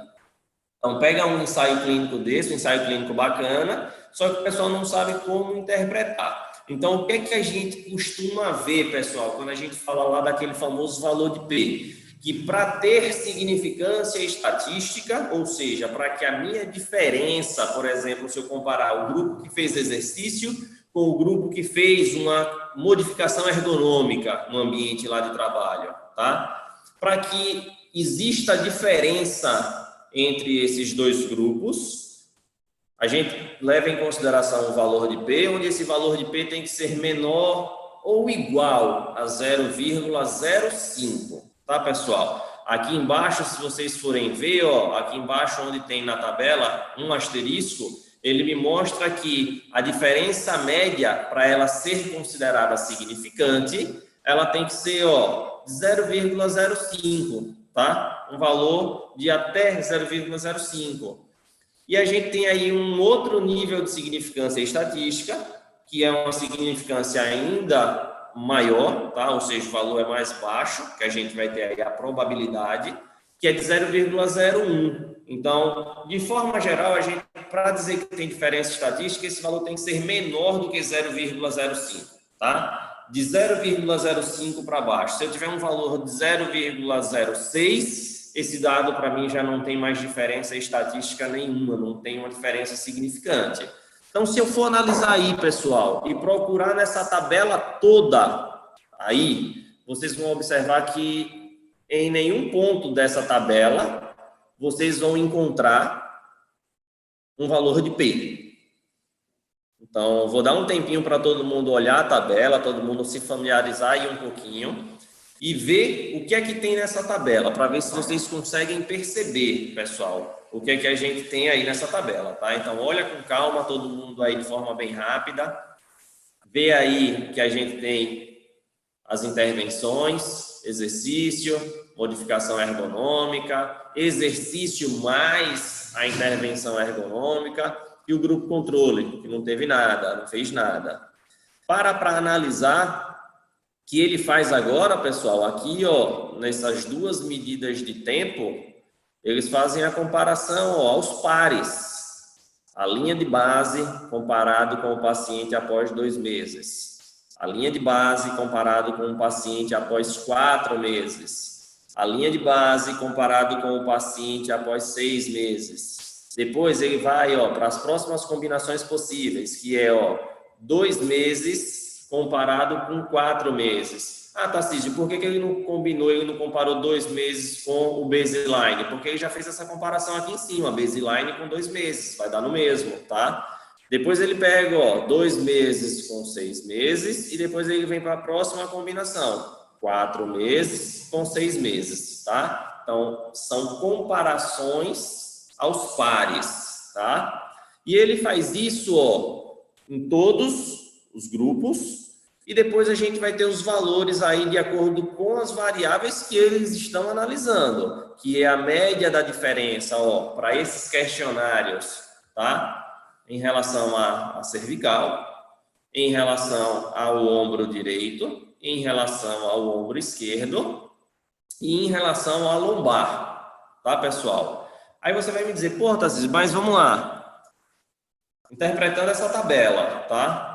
Então, pega um ensaio clínico desse, um ensaio clínico bacana, só que o pessoal não sabe como interpretar. Então, o que é que a gente costuma ver, pessoal, quando a gente fala lá daquele famoso valor de P? Que para ter significância estatística, ou seja, para que a minha diferença, por exemplo, se eu comparar o grupo que fez exercício com o grupo que fez uma modificação ergonômica no ambiente lá de trabalho, tá? Para que exista diferença entre esses 2 grupos, a gente leva em consideração o valor de P, onde esse valor de P tem que ser menor ou igual a 0,05. Tá, pessoal? Aqui embaixo, se vocês forem ver, ó, aqui embaixo onde tem na tabela um asterisco, ele me mostra que a diferença média, para ela ser considerada significante, ela tem que ser, ó, 0,05, tá? Um valor de até 0,05. E a gente tem aí um outro nível de significância estatística, que é uma significância ainda maior, tá? Ou seja, o valor é mais baixo, que a gente vai ter aí a probabilidade, que é de 0,01. Então, de forma geral, a gente, para dizer que tem diferença estatística, esse valor tem que ser menor do que 0,05, tá? De 0,05 para baixo. Se eu tiver um valor de 0,06, esse dado para mim já não tem mais diferença estatística nenhuma, não tem uma diferença significante. Então, se eu for analisar aí, pessoal, e procurar nessa tabela toda aí, vocês vão observar que em nenhum ponto dessa tabela vocês vão encontrar um valor de P. Então, vou dar um tempinho para todo mundo olhar a tabela, todo mundo se familiarizar aí um pouquinho e ver o que é que tem nessa tabela, para ver se vocês conseguem perceber, pessoal, o que é que a gente tem aí nessa tabela, tá? Então, olha com calma, todo mundo aí de forma bem rápida, vê aí que a gente tem as intervenções, exercício, modificação ergonômica, exercício mais a intervenção ergonômica e o grupo controle, que não teve nada, não fez nada. Para analisar que ele faz agora, pessoal, aqui, ó, nessas 2 medidas de tempo, eles fazem a comparação, ó, aos pares. A linha de base comparado com o paciente após 2 meses. A linha de base comparado com o paciente após 4 meses. A linha de base comparado com o paciente após 6 meses. Depois ele vai para as próximas combinações possíveis, que é 2 meses comparado com 4 meses. Ah, Tarcísio, por que ele não combinou, ele não comparou 2 meses com o baseline? Porque ele já fez essa comparação aqui em cima, baseline com 2 meses, vai dar no mesmo, tá? Depois ele pega 2 meses com 6 meses e depois ele vem para a próxima combinação, 4 meses com 6 meses, tá? Então, são comparações aos pares, tá? E ele faz isso, em todos os grupos. E depois a gente vai ter os valores aí de acordo com as variáveis que eles estão analisando, que é a média da diferença, para esses questionários, tá? Em relação à cervical, em relação ao ombro direito, em relação ao ombro esquerdo e em relação à lombar, tá, pessoal? Aí você vai me dizer, pô, Tarcísio, mas vamos lá. Interpretando essa tabela, tá?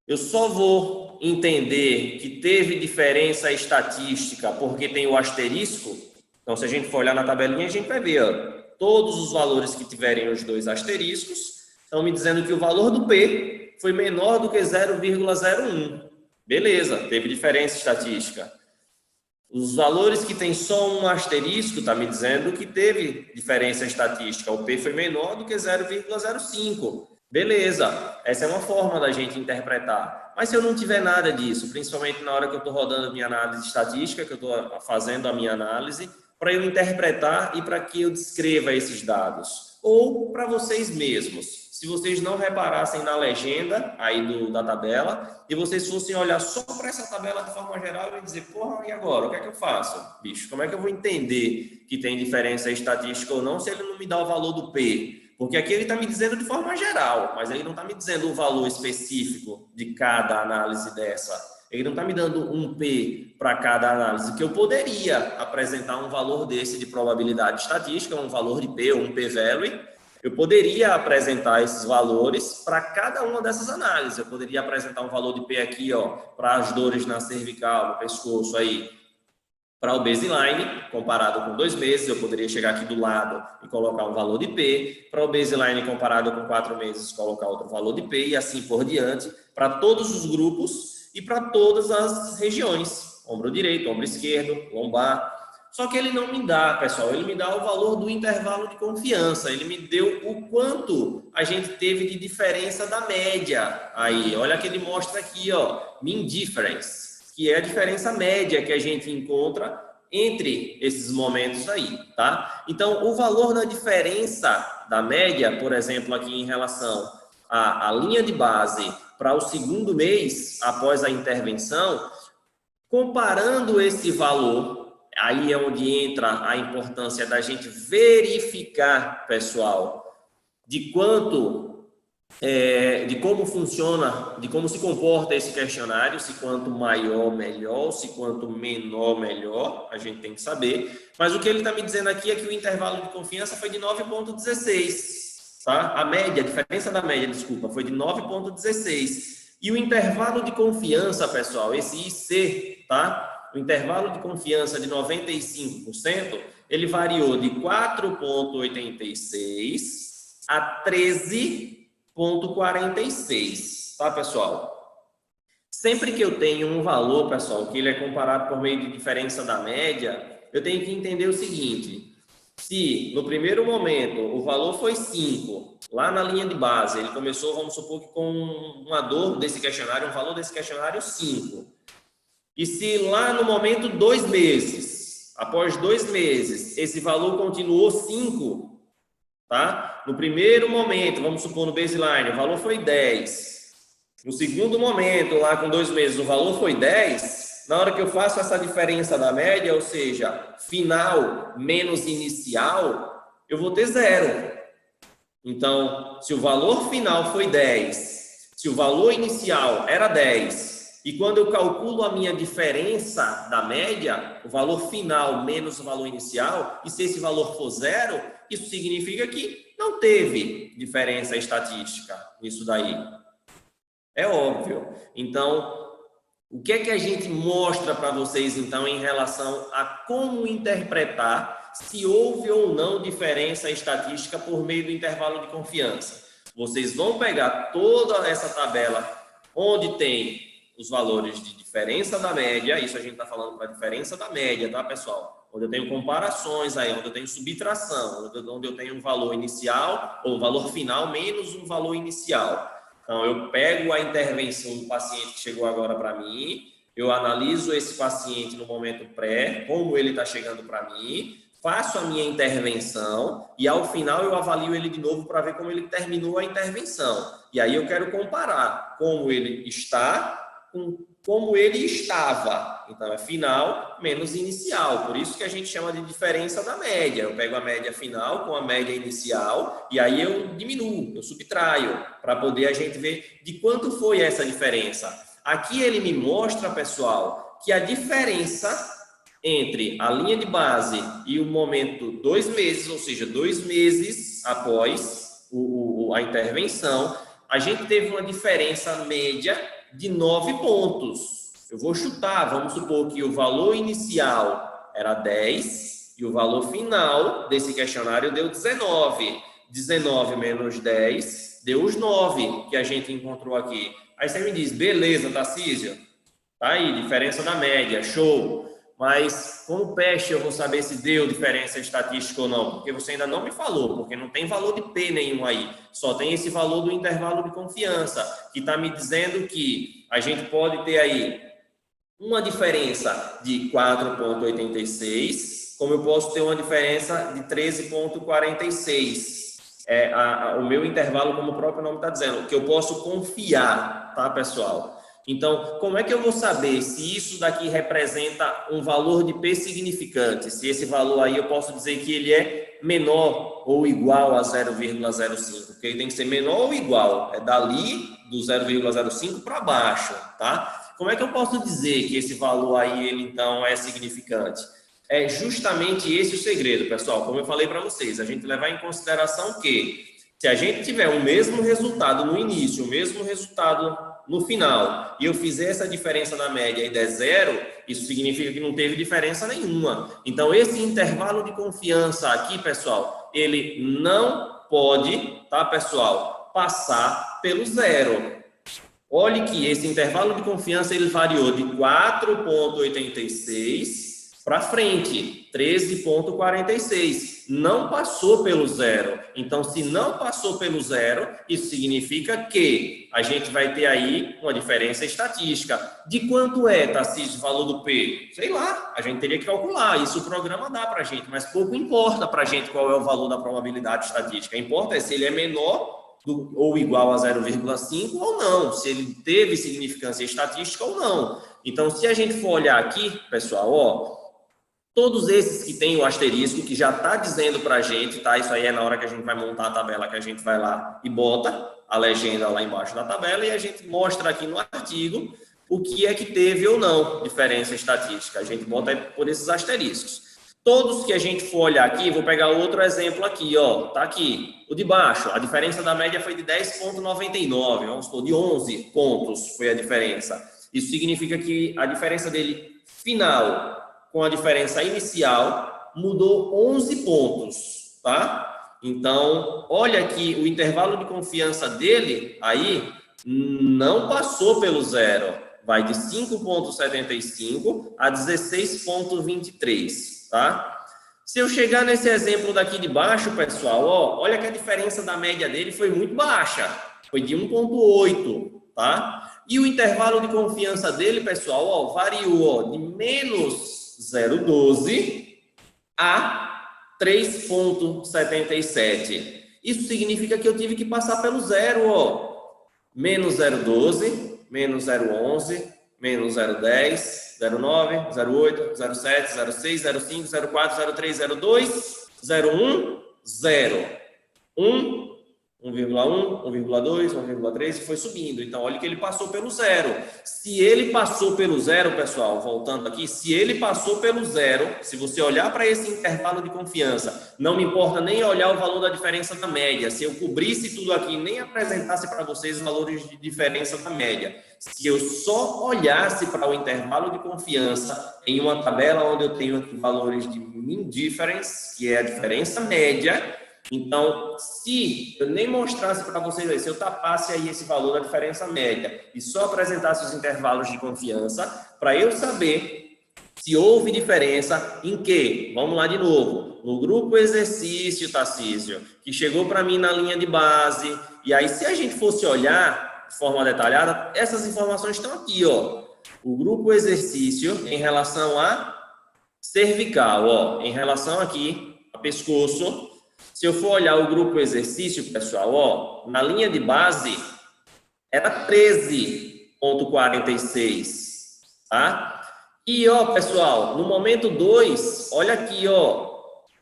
Eu só vou entender que teve diferença estatística porque tem o asterisco. Então, se a gente for olhar na tabelinha, a gente vai ver, todos os valores que tiverem os 2 asteriscos estão me dizendo que o valor do P foi menor do que 0,01. Beleza, teve diferença estatística. Os valores que tem só um asterisco está me dizendo que teve diferença estatística. O P foi menor do que 0,05. Beleza, essa é uma forma da gente interpretar. Mas se eu não tiver nada disso, principalmente na hora que eu estou rodando a minha análise estatística, que eu estou fazendo a minha análise, para eu interpretar e para que eu descreva esses dados. Ou para vocês mesmos. Se vocês não reparassem na legenda aí da tabela e vocês fossem olhar só para essa tabela de forma geral e dizer, porra, e agora? O que é que eu faço? Bicho, como é que eu vou entender que tem diferença estatística ou não se ele não me dá o valor do P? Porque aqui ele está me dizendo de forma geral, mas ele não está me dizendo o valor específico de cada análise dessa. Ele não está me dando um P para cada análise, que eu poderia apresentar um valor desse de probabilidade estatística, um valor de P ou um P-value. Eu poderia apresentar esses valores para cada uma dessas análises. Eu poderia apresentar um valor de P aqui, para as dores na cervical, no pescoço aí, para o baseline, comparado com 2 meses, eu poderia chegar aqui do lado e colocar um valor de P. Para o baseline, comparado com 4 meses, colocar outro valor de P e assim por diante, para todos os grupos e para todas as regiões. Ombro direito, ombro esquerdo, lombar. Só que ele não me dá, pessoal, ele me dá o valor do intervalo de confiança. Ele me deu o quanto a gente teve de diferença da média. Aí, olha que ele mostra aqui, mean difference, que é a diferença média que a gente encontra entre esses momentos aí, tá? Então, o valor da diferença da média, por exemplo, aqui em relação à linha de base para o segundo mês após a intervenção, comparando esse valor, aí é onde entra a importância da gente verificar, pessoal, de quanto... de como funciona, de como se comporta esse questionário, se quanto maior, melhor, se quanto menor, melhor, a gente tem que saber. Mas o que ele está me dizendo aqui é que o intervalo de confiança foi de 9,16, tá? A média, a diferença da média, desculpa, foi de 9,16. E o intervalo de confiança, pessoal, esse IC, tá? O intervalo de confiança de 95%, ele variou de 4,86 a 13,46, tá, pessoal? Sempre que eu tenho um valor, pessoal, que ele é comparado por meio de diferença da média, eu tenho que entender o seguinte: se no primeiro momento o valor foi 5, lá na linha de base, ele começou, vamos supor que com uma dor desse questionário, um valor desse questionário 5. E se lá no momento 2 meses, após 2 meses, esse valor continuou 5, tá? No primeiro momento, vamos supor no baseline, o valor foi 10. No segundo momento, lá com 2 meses, o valor foi 10. Na hora que eu faço essa diferença da média, ou seja, final menos inicial, eu vou ter 0. Então, se o valor final foi 10, se o valor inicial era 10 E quando eu calculo a minha diferença da média, o valor final menos o valor inicial, e se esse valor for zero, isso significa que não teve diferença estatística nisso daí. É óbvio. Então, o que é que a gente mostra para vocês, então, em relação a como interpretar se houve ou não diferença estatística por meio do intervalo de confiança? Vocês vão pegar toda essa tabela onde tem os valores de diferença da média, isso a gente está falando para a diferença da média, tá, pessoal? Onde eu tenho comparações aí, onde eu tenho subtração, onde eu tenho um valor inicial ou um valor final menos um valor inicial. Então, eu pego a intervenção do paciente que chegou agora para mim, eu analiso esse paciente no momento pré, como ele está chegando para mim, faço a minha intervenção e, ao final, eu avalio ele de novo para ver como ele terminou a intervenção. E aí eu quero comparar como ele está com como ele estava. Então, é final menos inicial. Por isso que a gente chama de diferença da média. Eu pego a média final com a média inicial e aí eu diminuo, eu subtraio, para poder a gente ver de quanto foi essa diferença. Aqui ele me mostra, pessoal, que a diferença entre a linha de base e o momento 2 meses, ou seja, 2 meses após a intervenção, a gente teve uma diferença média de 9 pontos. Eu vou chutar, vamos supor que o valor inicial era 10 e o valor final desse questionário deu 19. 19 menos 10 deu os 9 que a gente encontrou aqui. Aí você me diz, beleza, Tarcísio, tá aí, diferença da média, show. Mas com o PEST eu vou saber se deu diferença estatística ou não, porque você ainda não me falou, porque não tem valor de P nenhum aí, só tem esse valor do intervalo de confiança, que está me dizendo que a gente pode ter aí uma diferença de 4,86, como eu posso ter uma diferença de 13,46. O meu intervalo, como o próprio nome está dizendo, que eu posso confiar, tá, pessoal? Então, como é que eu vou saber se isso daqui representa um valor de P significante? Se esse valor aí eu posso dizer que ele é menor ou igual a 0,05, porque ele tem que ser menor ou igual, é dali do 0,05 para baixo, tá? Como é que eu posso dizer que esse valor aí, ele então é significante? É justamente esse o segredo, pessoal. Como eu falei para vocês, a gente levar em consideração que se a gente tiver o mesmo resultado no início, o mesmo resultado no final, e eu fizer essa diferença na média e der zero, isso significa que não teve diferença nenhuma. Então, esse intervalo de confiança aqui, pessoal, ele não pode, tá, pessoal, passar pelo zero. Olhe que esse intervalo de confiança, ele variou de 4,86 para frente, 13,46. Não passou pelo zero. Então, se não passou pelo zero, isso significa que a gente vai ter aí uma diferença estatística. De quanto é, Tarcísio, o valor do P? Sei lá, a gente teria que calcular. Isso o programa dá para a gente, mas pouco importa para a gente qual é o valor da probabilidade estatística. Importa é se ele é menor ou igual a 0,5 ou não, se ele teve significância estatística ou não. Então, se a gente for olhar aqui, pessoal, ó, todos esses que tem o asterisco, que já está dizendo para a gente, tá? Isso aí é na hora que a gente vai montar a tabela, que a gente vai lá e bota a legenda lá embaixo da tabela e a gente mostra aqui no artigo o que é que teve ou não diferença estatística. A gente bota por esses asteriscos. Todos que a gente for olhar aqui, vou pegar outro exemplo aqui, ó, tá aqui, o de baixo, a diferença da média foi de 10,99, vamos supor, de 11 pontos foi a diferença. Isso significa que a diferença dele final com a diferença inicial mudou 11 pontos, tá? Então, olha aqui, o intervalo de confiança dele aí não passou pelo zero, vai de 5,75 a 16,23. Tá? Se eu chegar nesse exemplo daqui de baixo, pessoal, ó, olha que a diferença da média dele foi muito baixa, foi de 1,8, tá? E o intervalo de confiança dele, pessoal, ó, variou ó, de menos 0,12 a 3,77. Isso significa que eu tive que passar pelo zero, ó, menos 0,12, menos 0,11, menos 0,10, 0,9, 0,8, 0,7, 0,6, 0,5, 0,4, 0,3, 0,2, 0,1, 0. 1, 1,1, 1,2, 1,3 e foi subindo. Então, olha que ele passou pelo zero. Se ele passou pelo zero, pessoal, voltando aqui, se ele passou pelo zero, se você olhar para esse intervalo de confiança, não me importa nem olhar o valor da diferença da média. Se eu cobrisse tudo aqui, nem apresentasse para vocês os valores de diferença da média. Se eu só olhasse para o intervalo de confiança em uma tabela onde eu tenho aqui valores de mean difference, que é a diferença média. Então, se eu nem mostrasse para vocês aí, se eu tapasse aí esse valor da diferença média e só apresentasse os intervalos de confiança, para eu saber se houve diferença em quê? Vamos lá de novo. No grupo exercício, Tarcísio, que chegou para mim na linha de base. E aí, se a gente fosse olhar de forma detalhada, essas informações estão aqui, ó. O grupo exercício em relação a cervical, ó, em relação aqui a pescoço. Se eu for olhar o grupo exercício, pessoal, ó, na linha de base era 13,46, tá? E, ó, pessoal, no momento 2, olha aqui, ó,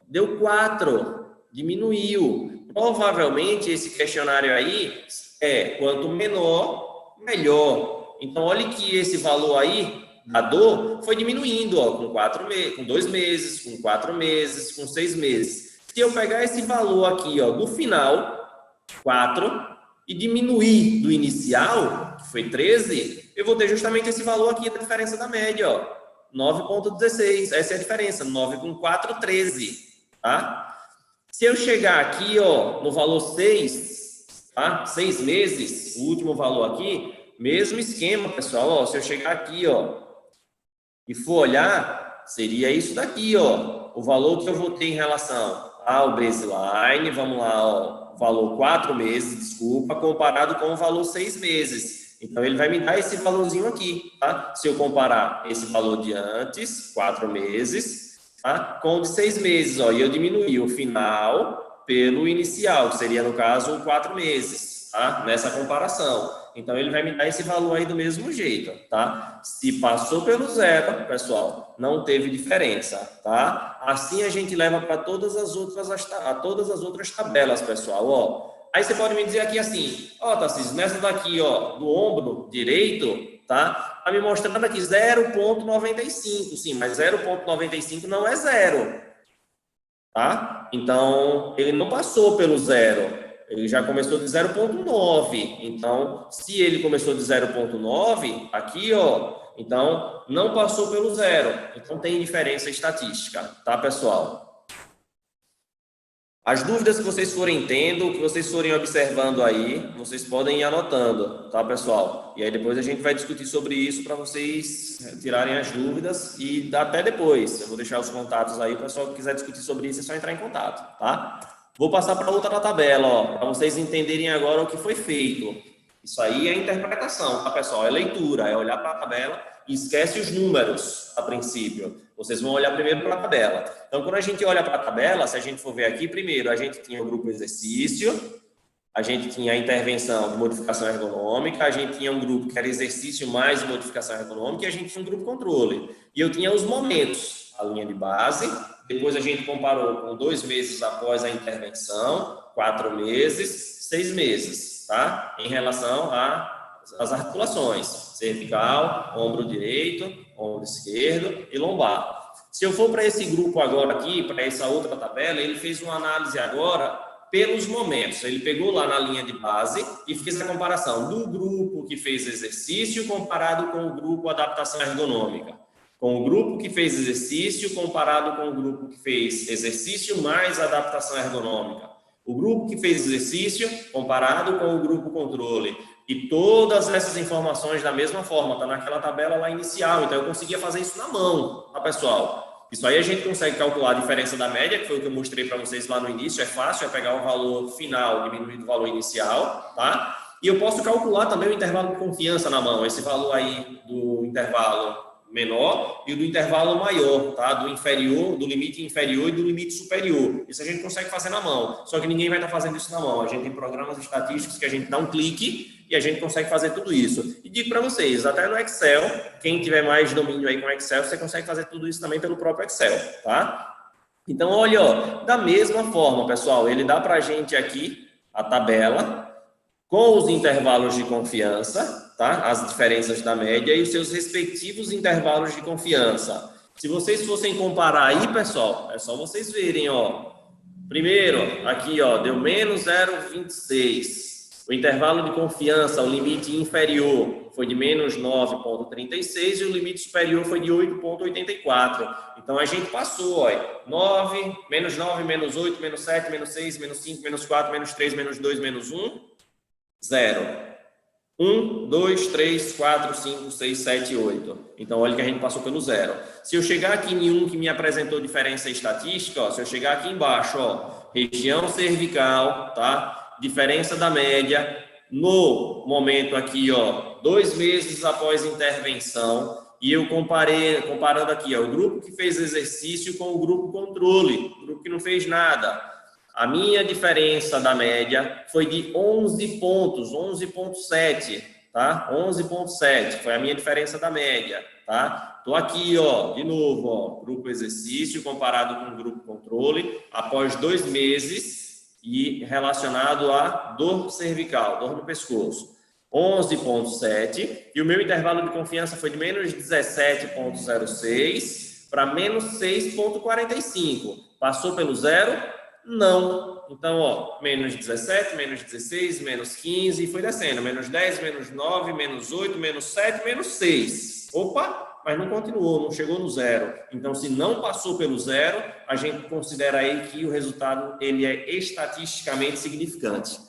deu 4, diminuiu. Provavelmente esse questionário aí quanto menor, melhor. Então, olha que esse valor aí da dor foi diminuindo, ó, com 2 meses, com 4 meses, com 6 meses. Se eu pegar esse valor aqui, ó, do final, 4, e diminuir do inicial, que foi 13, eu vou ter justamente esse valor aqui da diferença da média, ó, 9,16. Essa é a diferença, 9 com 4, 13, tá? Se eu chegar aqui, ó, no valor 6, tá? 6 meses, o último valor aqui, mesmo esquema, pessoal, ó, se eu chegar aqui, ó, e for olhar, seria isso daqui, ó, o valor que eu vou ter em relação ao baseline, vamos lá, ó, valor 4 meses, desculpa, comparado com o valor 6 meses. Então, ele vai me dar esse valorzinho aqui, tá? Se eu comparar esse valor de antes, 4 meses, tá? Com o de 6 meses, ó, e eu diminuí o final pelo inicial, que seria, no caso, 4 meses, tá? Nessa comparação. Então, ele vai me dar esse valor aí do mesmo jeito, tá? Se passou pelo zero, pessoal, não teve diferença, tá? Assim a gente leva para todas as outras tabelas, pessoal, ó. Aí você pode me dizer aqui assim, ó, Tarcísio, nessa daqui, ó, do ombro direito, tá? Tá me mostrando aqui 0,95, sim, mas 0,95 não é zero, tá? Então, ele não passou pelo zero. Ele já começou de 0,9. Então, se ele começou de 0,9, aqui, ó, então não passou pelo zero. Então, tem diferença estatística, tá, pessoal? As dúvidas que vocês forem tendo, que vocês forem observando aí, vocês podem ir anotando, tá, pessoal? E aí depois a gente vai discutir sobre isso para vocês tirarem as dúvidas e até depois. Eu vou deixar os contatos aí, o pessoal que quiser discutir sobre isso é só entrar em contato, tá? Vou passar para outra da tabela, ó, para vocês entenderem agora o que foi feito. Isso aí é interpretação, tá, pessoal? É leitura, é olhar para a tabela e esquece os números a princípio. Vocês vão olhar primeiro para a tabela. Então, quando a gente olha para a tabela, se a gente for ver aqui, primeiro, a gente tinha o grupo exercício, a gente tinha a intervenção de modificação ergonômica, a gente tinha um grupo que era exercício mais modificação ergonômica e a gente tinha um grupo controle. E eu tinha os momentos, a linha de base. Depois a gente comparou com 2 meses após a intervenção, 4 meses, 6 meses, tá? Em relação às articulações, cervical, ombro direito, ombro esquerdo e lombar. Se eu for para esse grupo agora aqui, para essa outra tabela, ele fez uma análise agora pelos momentos. Ele pegou lá na linha de base e fez a comparação do grupo que fez exercício comparado com o grupo adaptação ergonômica. Com o grupo que fez exercício comparado com o grupo que fez exercício mais adaptação ergonômica. O grupo que fez exercício comparado com o grupo controle. E todas essas informações da mesma forma, está naquela tabela lá inicial. Então, eu conseguia fazer isso na mão, tá, pessoal? Isso aí a gente consegue calcular a diferença da média, que foi o que eu mostrei para vocês lá no início. É fácil, é pegar o valor final diminuído do valor inicial, tá? E eu posso calcular também o intervalo de confiança na mão. Esse valor aí do intervalo menor e do intervalo maior, tá? Do inferior, do limite inferior e do limite superior. Isso a gente consegue fazer na mão. Só que ninguém vai estar fazendo isso na mão. A gente tem programas estatísticos que a gente dá um clique e a gente consegue fazer tudo isso. E digo para vocês, até no Excel, quem tiver mais domínio aí com Excel, você consegue fazer tudo isso também pelo próprio Excel, tá? Então, olha, ó, da mesma forma, pessoal, ele dá para a gente aqui a tabela com os intervalos de confiança, tá? As diferenças da média e os seus respectivos intervalos de confiança. Se vocês fossem comparar aí, pessoal, é só vocês verem, ó. Primeiro, aqui, ó, deu menos 0,26. O intervalo de confiança, o limite inferior foi de menos 9,36 e o limite superior foi de 8,84. Então, a gente passou, ó, 9, menos 9, menos 8, menos 7, menos 6, menos 5, menos 4, menos 3, menos 2, menos 1, 0. 1, 2, 3, 4, 5, 6, 7, 8. Então, olha que a gente passou pelo 0. Se eu chegar aqui em um que me apresentou diferença estatística, ó, se eu chegar aqui embaixo, ó, região cervical, tá? Diferença da média, no momento aqui, ó, 2 meses após intervenção, e eu comparando aqui, ó, o grupo que fez exercício com o grupo controle, o grupo que não fez nada. A minha diferença da média foi de 11 pontos, 11,7, tá? 11,7 foi a minha diferença da média, tá? Tô aqui, ó, de novo, ó, grupo exercício comparado com o grupo controle, após 2 meses e relacionado à dor cervical, dor no pescoço. 11,7 e o meu intervalo de confiança foi de menos 17,06 para menos 6,45. Passou pelo 0? Não. Então, ó, menos 17, menos 16, menos 15 e foi descendo. Menos 10, menos 9, menos 8, menos 7, menos 6. Opa! Mas não continuou, não chegou no 0. Então, se não passou pelo 0, a gente considera aí que o resultado ele é estatisticamente significante.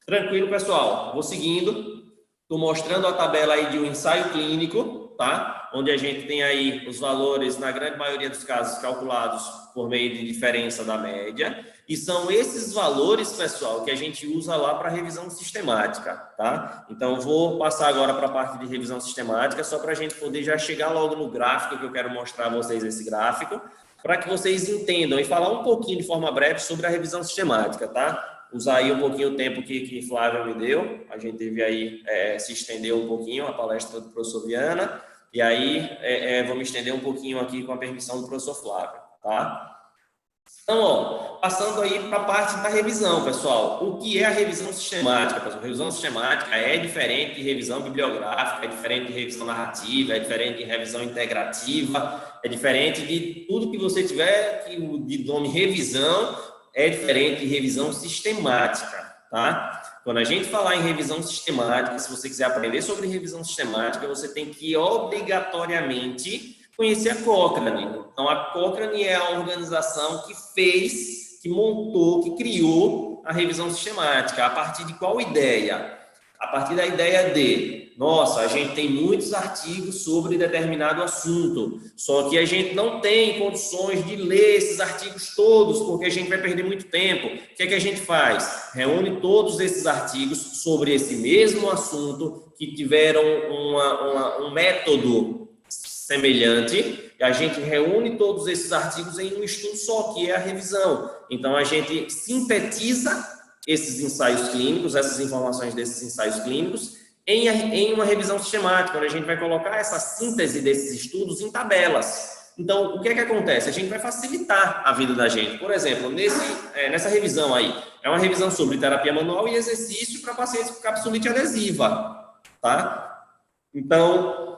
Tranquilo, pessoal? Vou seguindo. Estou mostrando a tabela aí de um ensaio clínico, tá? Onde a gente tem aí os valores, na grande maioria dos casos, calculados por meio de diferença da média. E são esses valores, pessoal, que a gente usa lá para revisão sistemática, tá? Então, vou passar agora para a parte de revisão sistemática, só para a gente poder já chegar logo no gráfico, que eu quero mostrar a vocês esse gráfico, para que vocês entendam e falar um pouquinho de forma breve sobre a revisão sistemática, tá? Usar aí um pouquinho o tempo que Flávio me deu, a gente teve aí, se estender um pouquinho a palestra do professor Viana, e aí vamos estender um pouquinho aqui com a permissão do professor Flávio, tá? Então, ó, passando aí para a parte da revisão, pessoal. O que é a revisão sistemática, pessoal? Revisão sistemática é diferente de revisão bibliográfica, é diferente de revisão narrativa, é diferente de revisão integrativa, é diferente de tudo que você tiver de nome revisão, é diferente de revisão sistemática, tá? Quando a gente falar em revisão sistemática, se você quiser aprender sobre revisão sistemática, você tem que obrigatoriamente conhecer a Cochrane. Então, a Cochrane é a organização que fez, que montou, que criou a revisão sistemática. A partir de qual ideia? A partir da ideia de, nossa, a gente tem muitos artigos sobre determinado assunto, só que a gente não tem condições de ler esses artigos todos, porque a gente vai perder muito tempo. O que é que a gente faz? Reúne todos esses artigos sobre esse mesmo assunto, que tiveram um método semelhante, e a gente reúne todos esses artigos em um estudo só, que é a revisão. Então, a gente sintetiza esses ensaios clínicos, essas informações desses ensaios clínicos, em uma revisão sistemática, onde a gente vai colocar essa síntese desses estudos em tabelas. Então, o que é que acontece? A gente vai facilitar a vida da gente. Por exemplo, nessa revisão aí, é uma revisão sobre terapia manual e exercício para pacientes com capsulite adesiva, tá? Então,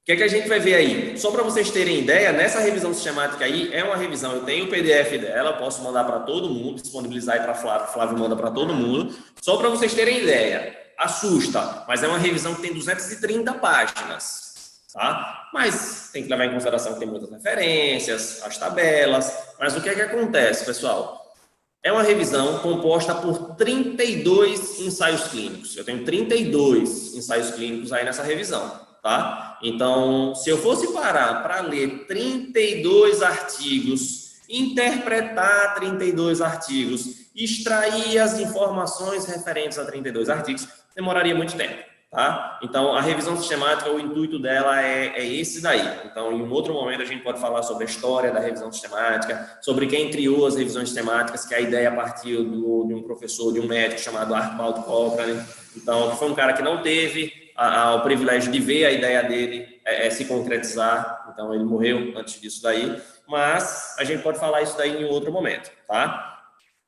o que é que a gente vai ver aí? Só para vocês terem ideia, nessa revisão sistemática aí, é uma revisão, eu tenho o PDF dela, posso mandar para todo mundo, disponibilizar aí para Flávio, Flávio manda para todo mundo, só para vocês terem ideia. Assusta, mas é uma revisão que tem 230 páginas, tá? Mas tem que levar em consideração que tem muitas referências, as tabelas, mas o que é que acontece, pessoal? É uma revisão composta por 32 ensaios clínicos. Eu tenho 32 ensaios clínicos aí nessa revisão. Tá? Então, se eu fosse parar para ler 32 artigos, interpretar 32 artigos, extrair as informações referentes a 32 artigos, demoraria muito tempo, tá? Então, a revisão sistemática, o intuito dela é esse daí. Então, em um outro momento, a gente pode falar sobre a história da revisão sistemática, sobre quem criou as revisões sistemáticas, que a ideia partiu de um professor, de um médico chamado Archibald Cochrane. Então, que foi um cara que não teve o privilégio de ver a ideia dele se concretizar, então ele morreu antes disso daí, mas a gente pode falar isso daí em outro momento, tá?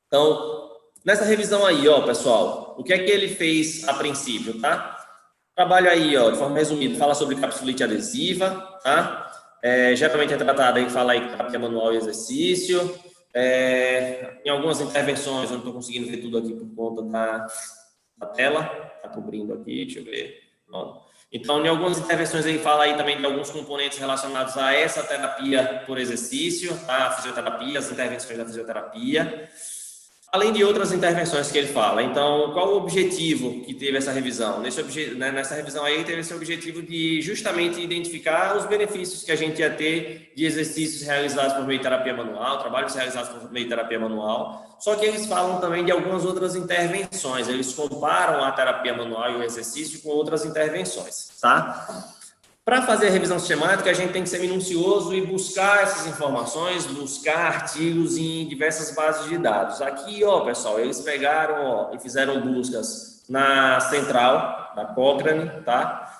Então, nessa revisão aí, ó, pessoal, o que é que ele fez a princípio, tá? Trabalho aí, ó, de forma resumida, fala sobre capsulite adesiva, tá? Geralmente é tratado aí, fala aí terapia manual e exercício. Em algumas intervenções, eu não estou conseguindo ver tudo aqui por conta da tela, está cobrindo aqui, deixa eu ver. Não. Então, em algumas intervenções ele fala aí também de alguns componentes relacionados a essa terapia por exercício, tá? A fisioterapia, as intervenções da fisioterapia, além de outras intervenções que ele fala. Então, qual o objetivo que teve essa revisão? Nessa revisão aí, teve esse objetivo de justamente identificar os benefícios que a gente ia ter de exercícios realizados por meio de terapia manual, trabalhos realizados por meio de terapia manual, só que eles falam também de algumas outras intervenções, eles comparam a terapia manual e o exercício com outras intervenções, tá? Para fazer a revisão sistemática, a gente tem que ser minucioso e buscar essas informações, buscar artigos em diversas bases de dados. Aqui, ó, pessoal, eles pegaram, ó, e fizeram buscas na central da Cochrane, tá?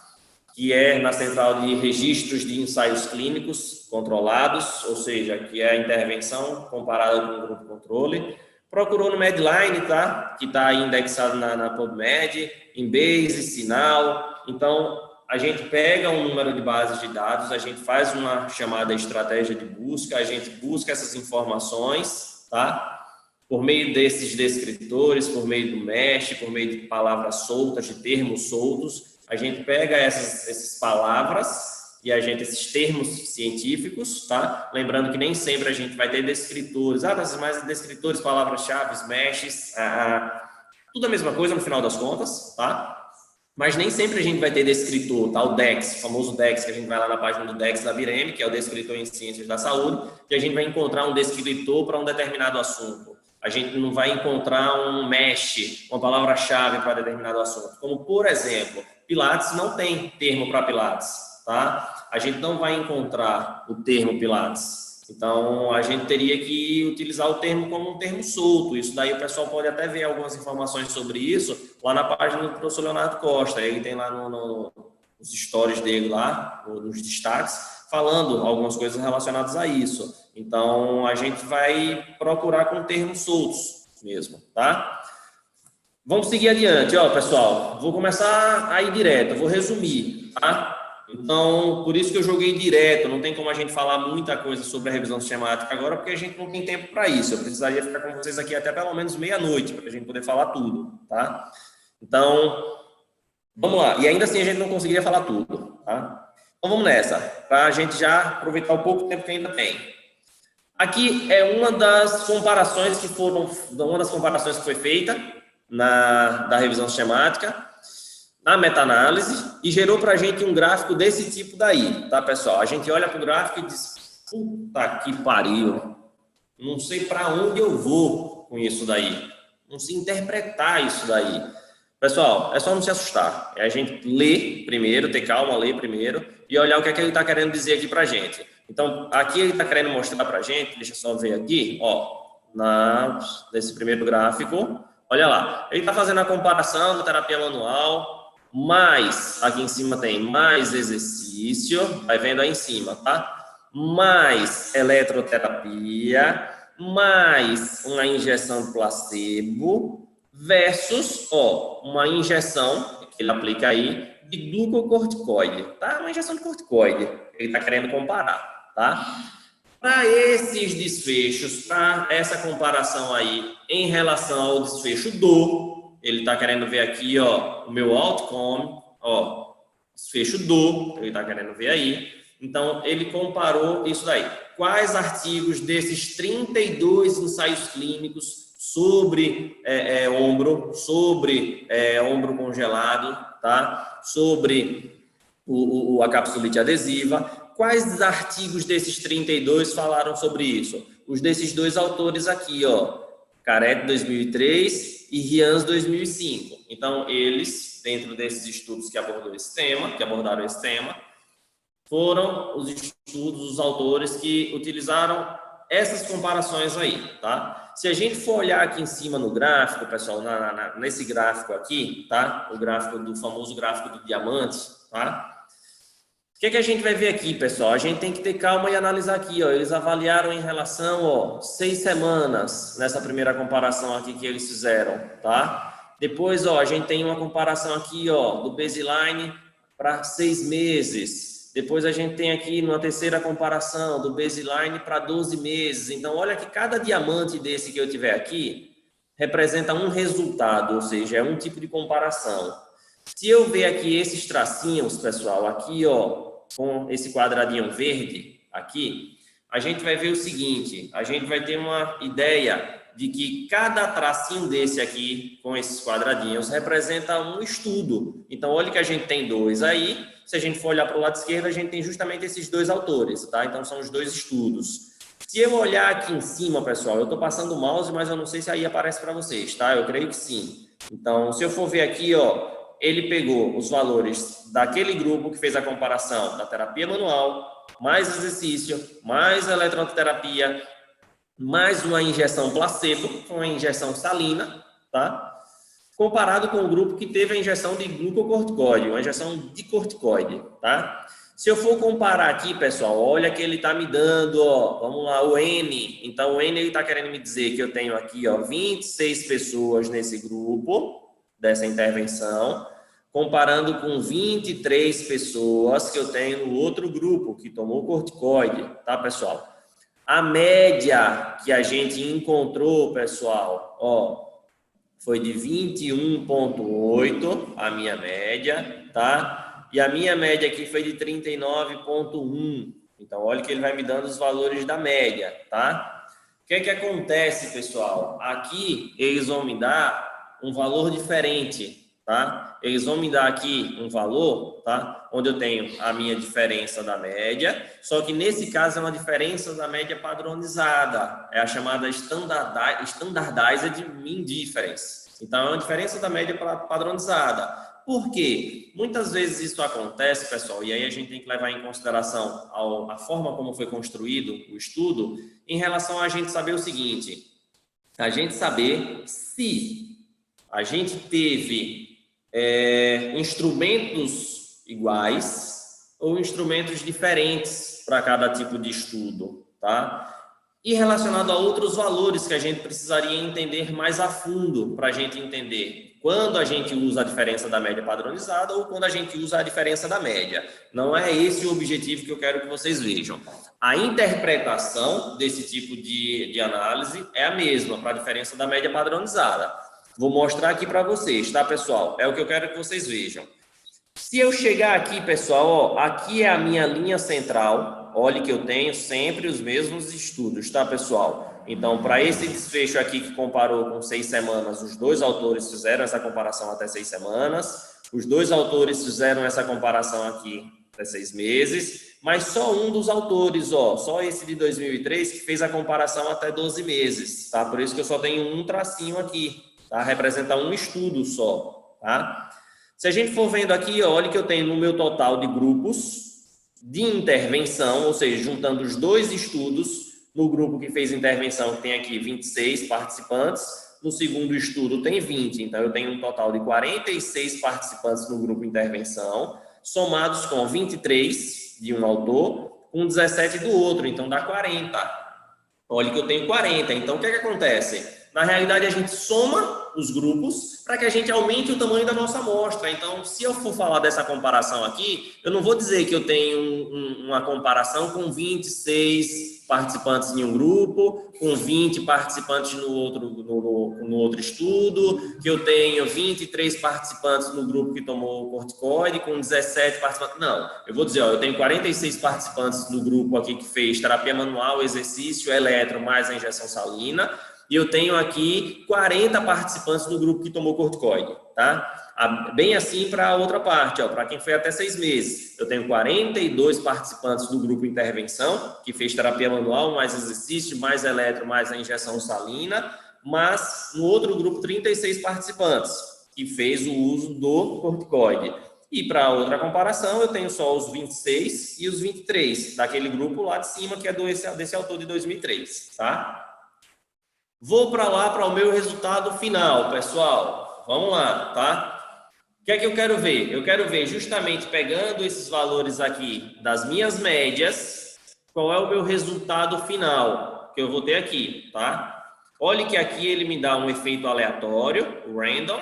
Que é na central de registros de ensaios clínicos controlados, ou seja, que é a intervenção comparada com o grupo controle. Procurou no Medline, tá? Que está indexado na PubMed, em Base, Sinal. Então, a gente pega um número de bases de dados, a gente faz uma chamada estratégia de busca, a gente busca essas informações, tá? Por meio desses descritores, por meio do mesh, por meio de palavras soltas, de termos soltos, a gente pega essas palavras e esses termos científicos, tá? Lembrando que nem sempre a gente vai ter descritores, mas descritores, palavras-chave, meshes, tudo a mesma coisa no final das contas, tá? Mas nem sempre a gente vai ter descritor, tá? O DEX, o famoso DEX, que a gente vai lá na página do DEX da Vireme, que é o descritor em ciências da saúde, que a gente vai encontrar um descritor para um determinado assunto. A gente não vai encontrar um mesh, uma palavra-chave para determinado assunto. Como, por exemplo, Pilates não tem termo para Pilates, tá? A gente não vai encontrar o termo Pilates. Então, a gente teria que utilizar o termo como um termo solto. Isso daí o pessoal pode até ver algumas informações sobre isso lá na página do professor Leonardo Costa. Ele tem lá nos stories dele lá, nos destaques, falando algumas coisas relacionadas a isso. Então, a gente vai procurar com termos soltos mesmo, tá? Vamos seguir adiante, ó, pessoal. Vou começar a ir direto, vou resumir, tá? Então, por isso que eu joguei direto, não tem como a gente falar muita coisa sobre a revisão sistemática agora, porque a gente não tem tempo para isso. Eu precisaria ficar com vocês aqui até pelo menos meia-noite, para a gente poder falar tudo, tá? Então, vamos lá. E ainda assim a gente não conseguiria falar tudo, tá? Então, vamos nessa, para a gente já aproveitar o pouco tempo que ainda tem. Aqui é uma das comparações que foi feita da revisão sistemática, na meta-análise, e gerou para a gente um gráfico desse tipo daí, tá, pessoal? A gente olha para o gráfico e diz, puta que pariu, não sei para onde eu vou com isso daí, não sei interpretar isso daí. Pessoal, é só não se assustar, é a gente ler primeiro, ter calma, ler primeiro, e olhar o que é que ele está querendo dizer aqui para a gente. Então, aqui ele está querendo mostrar para a gente, deixa eu só ver aqui, ó, nesse primeiro gráfico, olha lá, ele está fazendo a comparação da terapia manual, mais, aqui em cima tem mais exercício, vai vendo aí em cima, tá? Mais eletroterapia, mais uma injeção placebo, versus, ó, uma injeção, que ele aplica aí, de glucocorticoide, tá? Uma injeção de corticoide, ele tá querendo comparar, tá? Para esses desfechos, para essa comparação aí, em relação ao desfecho ele está querendo ver aqui, ó, o meu outcome, ó, desfecho ele está querendo ver aí. Então, ele comparou isso daí. Quais artigos desses 32 ensaios clínicos sobre ombro, sobre ombro congelado, tá? Sobre a capsulite adesiva, quais artigos desses 32 falaram sobre isso? Os desses dois autores aqui, ó, Caret 2003 e Rians 2005. Então, eles, dentro desses estudos que abordaram esse tema, foram os estudos, os autores que utilizaram essas comparações aí, tá? Se a gente for olhar aqui em cima no gráfico, pessoal, nesse gráfico aqui, tá? O gráfico famoso gráfico do diamante, tá? O que é que a gente vai ver aqui, pessoal? A gente tem que ter calma e analisar aqui, ó. Eles avaliaram em relação, ó, 6 semanas nessa primeira comparação aqui que eles fizeram, tá? Depois, ó, a gente tem uma comparação aqui, ó, do baseline para 6 meses. Depois a gente tem aqui uma terceira comparação do baseline para 12 meses. Então, olha que cada diamante desse que eu tiver aqui representa um resultado, ou seja, é um tipo de comparação. Se eu ver aqui esses tracinhos, pessoal, aqui, ó, com esse quadradinho verde aqui, a gente vai ver o seguinte, a gente vai ter uma ideia de que cada tracinho desse aqui, com esses quadradinhos, representa um estudo. Então, olha que a gente tem dois aí, se a gente for olhar para o lado esquerdo, a gente tem justamente esses dois autores, tá? Então, são os dois estudos. Se eu olhar aqui em cima, pessoal, eu estou passando o mouse, mas eu não sei se aí aparece para vocês, tá? Eu creio que sim. Então, se eu for ver aqui, ó, ele pegou os valores daquele grupo que fez a comparação da terapia manual, mais exercício, mais eletroterapia, mais uma injeção placebo, uma injeção salina, tá? Comparado com o grupo que teve a injeção de glucocorticoide, uma injeção de corticoide, tá? Se eu for comparar aqui, pessoal, olha que ele está me dando, ó, vamos lá, o N. Então, o N ele está querendo me dizer que eu tenho aqui, ó, 26 pessoas nesse grupo dessa intervenção, comparando com 23 pessoas que eu tenho no outro grupo que tomou corticoide, tá, pessoal? A média que a gente encontrou, pessoal, ó, foi de 21,8, a minha média, tá? E a minha média aqui foi de 39,1. Então, olha que ele vai me dando os valores da média, tá? O que é que acontece, pessoal? Aqui, eles vão me dar um valor diferente, tá? Eles vão me dar aqui um valor, tá? Onde eu tenho a minha diferença da média, só que nesse caso é uma diferença da média padronizada, é a chamada Standardized Mean Difference. Então, é uma diferença da média padronizada. Por quê? Muitas vezes isso acontece, pessoal, e aí a gente tem que levar em consideração a forma como foi construído o estudo, em relação a gente saber o seguinte, a gente saber se a gente teve instrumentos iguais ou instrumentos diferentes para cada tipo de estudo, tá? E relacionado a outros valores que a gente precisaria entender mais a fundo para a gente entender quando a gente usa a diferença da média padronizada ou quando a gente usa a diferença da média. Não é esse o objetivo que eu quero que vocês vejam. A interpretação desse tipo de análise é a mesma para a diferença da média padronizada. Vou mostrar aqui para vocês, tá, pessoal? É o que eu quero que vocês vejam. Se eu chegar aqui, pessoal, ó, aqui é a minha linha central. Olhe que eu tenho sempre os mesmos estudos, tá, pessoal? Então, para esse desfecho aqui que comparou com 6 semanas, os dois autores fizeram essa comparação até 6 semanas. Os dois autores fizeram essa comparação aqui até 6 meses. Mas só um dos autores, ó, só esse de 2003, que fez a comparação até 12 meses, tá? Por isso que eu só tenho um tracinho aqui. Tá? Representa um estudo só, tá? Se a gente for vendo aqui, olha que eu tenho no meu total de grupos de intervenção, ou seja, juntando os dois estudos, no grupo que fez intervenção tem aqui 26 participantes, no segundo estudo tem 20, então eu tenho um total de 46 participantes no grupo intervenção, somados com 23 de um autor, com 17 do outro, então dá 40. Olha que eu tenho 40, então o que é que acontece? Na realidade, a gente soma os grupos para que a gente aumente o tamanho da nossa amostra. Então, se eu for falar dessa comparação aqui, eu não vou dizer que eu tenho uma comparação com 26 participantes em um grupo, com 20 participantes no outro estudo, que eu tenho 23 participantes no grupo que tomou corticoide, com 17 participantes. Não, eu vou dizer, ó, eu tenho 46 participantes no grupo aqui que fez terapia manual, exercício, eletro, mais a injeção salina, e eu tenho aqui 40 participantes no grupo que tomou corticoide, tá? Bem assim para a outra parte, ó, para quem foi até 6 meses. Eu tenho 42 participantes do grupo intervenção, que fez terapia manual, mais exercício, mais eletro, mais a injeção salina, mas no outro grupo 36 participantes, que fez o uso do corticoide. E para outra comparação, eu tenho só os 26 e os 23, daquele grupo lá de cima, que é desse autor de 2003, tá? Vou para lá para o meu resultado final, pessoal. Vamos lá, tá? que é que eu quero ver? Eu quero ver justamente pegando esses valores aqui das minhas médias, qual é o meu resultado final que eu vou ter aqui, tá? Olhe que aqui ele me dá um efeito aleatório, random,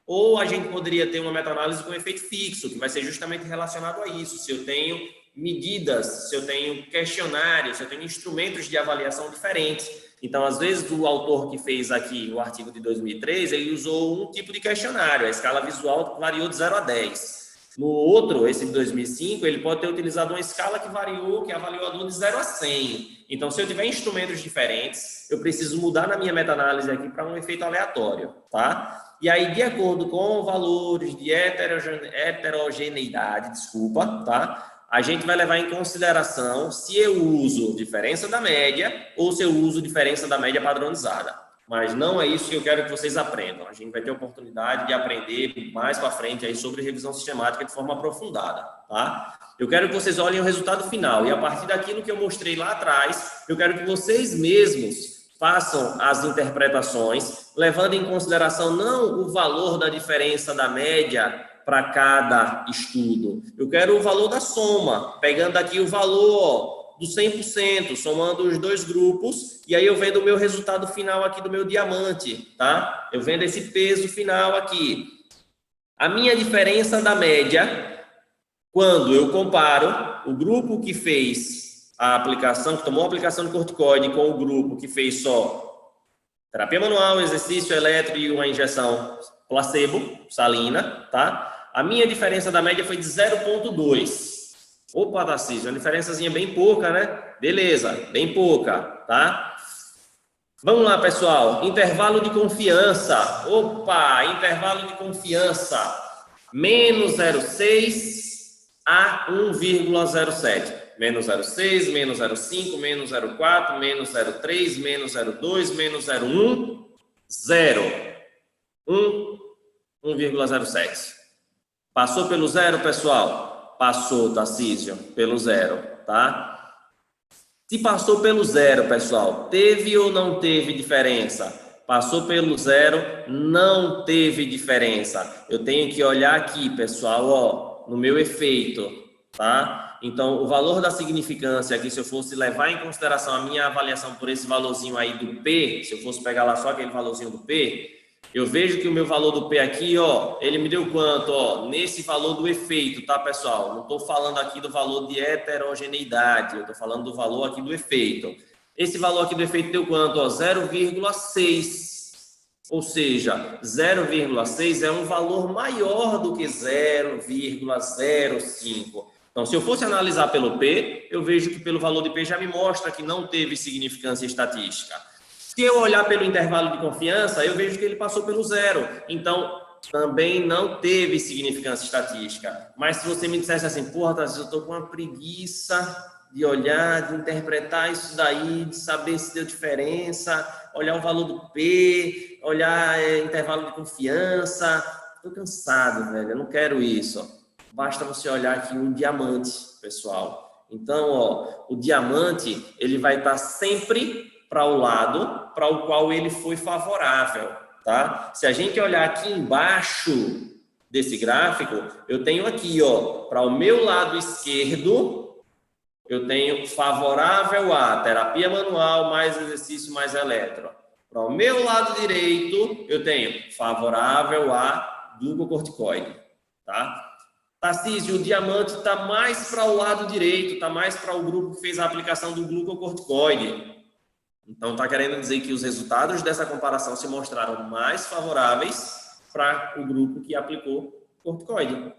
ou a gente poderia ter uma meta-análise com efeito fixo, que vai ser justamente relacionado a isso. Se eu tenho medidas, se eu tenho questionários, se eu tenho instrumentos de avaliação diferentes. Então, às vezes, o autor que fez aqui o artigo de 2003, ele usou um tipo de questionário, a escala visual variou de 0 a 10. No outro, esse de 2005, ele pode ter utilizado uma escala que avaliou aluno de 0 a 100. Então, se eu tiver instrumentos diferentes, eu preciso mudar na minha meta-análise aqui para um efeito aleatório, tá? E aí, de acordo com valores de heterogeneidade, tá? A gente vai levar em consideração se eu uso diferença da média ou se eu uso diferença da média padronizada. Mas não é isso que eu quero que vocês aprendam. A gente vai ter a oportunidade de aprender mais para frente aí sobre revisão sistemática de forma aprofundada, tá? Eu quero que vocês olhem o resultado final e a partir daquilo que eu mostrei lá atrás, eu quero que vocês mesmos façam as interpretações, levando em consideração não o valor da diferença da média para cada estudo. Eu quero o valor da soma, pegando aqui o valor do 100%, somando os dois grupos, e aí eu vendo o meu resultado final aqui do meu diamante, tá? Eu vendo esse peso final aqui. A minha diferença da média, quando eu comparo o grupo que fez a aplicação, que tomou a aplicação de corticoide com o grupo que fez só terapia manual, exercício elétrico e uma injeção placebo, salina, tá? A minha diferença da média foi de 0,2. Opa, Tarcísio, uma diferençazinha bem pouca, né? Beleza, bem pouca, tá? Vamos lá, pessoal. Intervalo de confiança. Opa, intervalo de confiança. Menos 0,6 a 1,07. Menos 0,6, menos 0,5, menos 0,4, menos 0,3, menos 0,2, menos 0,1, 0. 1,07. Passou pelo zero, pessoal? Passou, Tarcísio, pelo zero, tá? Se passou pelo zero, pessoal, teve ou não teve diferença? Passou pelo zero, não teve diferença. Eu tenho que olhar aqui, pessoal, ó, no meu efeito, tá? Então, o valor da significância aqui, se eu fosse levar em consideração a minha avaliação por esse valorzinho aí do P, se eu fosse pegar lá só aquele valorzinho do P, eu vejo que o meu valor do P aqui, ó, ele me deu quanto, ó, nesse valor do efeito, tá, pessoal? Não estou falando aqui do valor de heterogeneidade, eu estou falando do valor aqui do efeito. Esse valor aqui do efeito deu quanto, ó? 0,6. Ou seja, 0,6 é um valor maior do que 0,05. Então, se eu fosse analisar pelo P, eu vejo que pelo valor de P já me mostra que não teve significância estatística. Se eu olhar pelo intervalo de confiança, eu vejo que ele passou pelo zero. Então, também não teve significância estatística. Mas se você me dissesse assim, porra, Tarcísio, eu estou com uma preguiça de olhar, de interpretar isso daí, de saber se deu diferença, olhar o valor do P, olhar intervalo de confiança. Estou cansado, velho, eu não quero isso. Basta você olhar aqui um diamante, pessoal. Então, ó, o diamante, ele vai estar sempre para o lado para o qual ele foi favorável, tá? Se a gente olhar aqui embaixo desse gráfico, eu tenho aqui, ó, para o meu lado esquerdo, eu tenho favorável a terapia manual mais exercício mais eletro. Para o meu lado direito, eu tenho favorável a glucocorticoide, tá? Tarcísio, o diamante está mais para o lado direito, está mais para o grupo que fez a aplicação do glucocorticoide. Então, está querendo dizer que os resultados dessa comparação se mostraram mais favoráveis para o grupo que aplicou corticoide.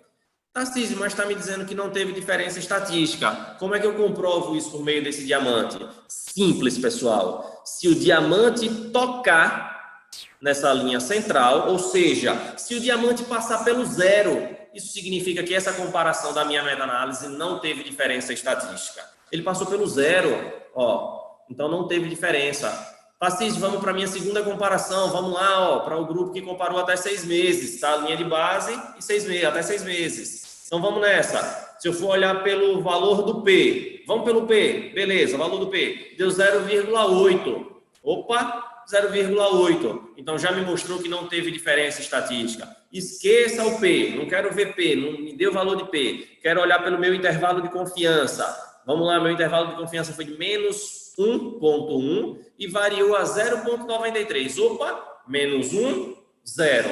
Tarcísio, mas está me dizendo que não teve diferença estatística. Como é que eu comprovo isso por meio desse diamante? Simples, pessoal. Se o diamante tocar nessa linha central, ou seja, se o diamante passar pelo zero, isso significa que essa comparação da minha meta-análise não teve diferença estatística. Ele passou pelo zero, ó. Então, não teve diferença. Tarcísio, vamos para a minha segunda comparação. Vamos lá, ó, para o grupo que comparou até 6 meses, tá? Linha de base e 6 meses, até 6 meses. Então, vamos nessa. Se eu for olhar pelo valor do P, vamos pelo P, beleza, valor do P, deu 0,8. Opa, 0,8. Então, já me mostrou que não teve diferença estatística. Esqueça o P, não quero ver P, não me deu valor de P. Quero olhar pelo meu intervalo de confiança. Vamos lá, meu intervalo de confiança foi de menos 1,1 e variou a 0,93. Opa, menos 1, 0.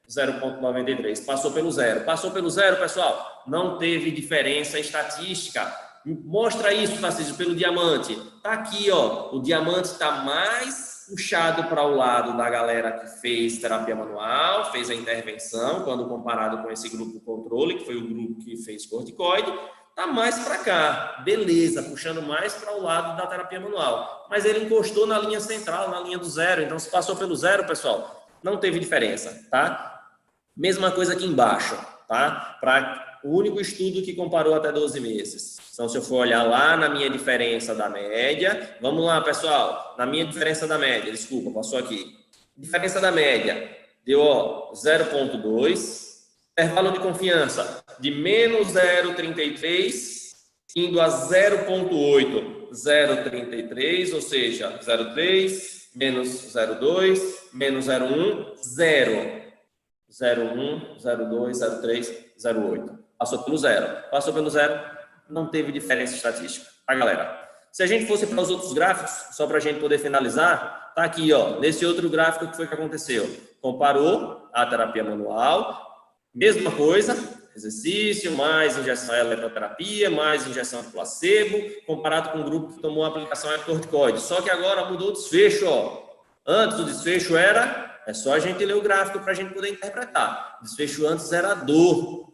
0,93. Passou pelo zero. Passou pelo zero, pessoal? Não teve diferença estatística. Mostra isso, Tarcísio, pelo diamante. Tá aqui, ó. O diamante está mais puxado para o lado da galera que fez terapia manual, fez a intervenção, quando comparado com esse grupo controle, que foi o grupo que fez corticoide, tá mais para cá. Beleza, puxando mais para o lado da terapia manual. Mas ele encostou na linha central, na linha do zero. Então, se passou pelo zero, pessoal, não teve diferença, tá? Mesma coisa aqui embaixo, tá? Para o único estudo que comparou até 12 meses. Então, se eu for olhar lá na minha diferença da média, vamos lá, pessoal, na minha diferença da média, desculpa, passou aqui. Diferença da média, deu 0,2, intervalo de confiança de menos 0,33, indo a 0,8, 0,33, ou seja, 0,3, menos 0,2, menos 0,1, 0. 0,1, 0,2, 0,3, 0,8. Passou pelo zero. Passou pelo zero, não teve diferença estatística. Tá, galera? Se a gente fosse para os outros gráficos, só para a gente poder finalizar, tá aqui, ó, nesse outro gráfico, o que foi que aconteceu? Comparou a terapia manual, mesma coisa, exercício, mais injeção eletroterapia, mais injeção de placebo, comparado com o grupo que tomou a aplicação de corticoide. Só que agora mudou o desfecho, ó. Antes o desfecho era... É só a gente ler o gráfico para a gente poder interpretar. O desfecho antes era dor.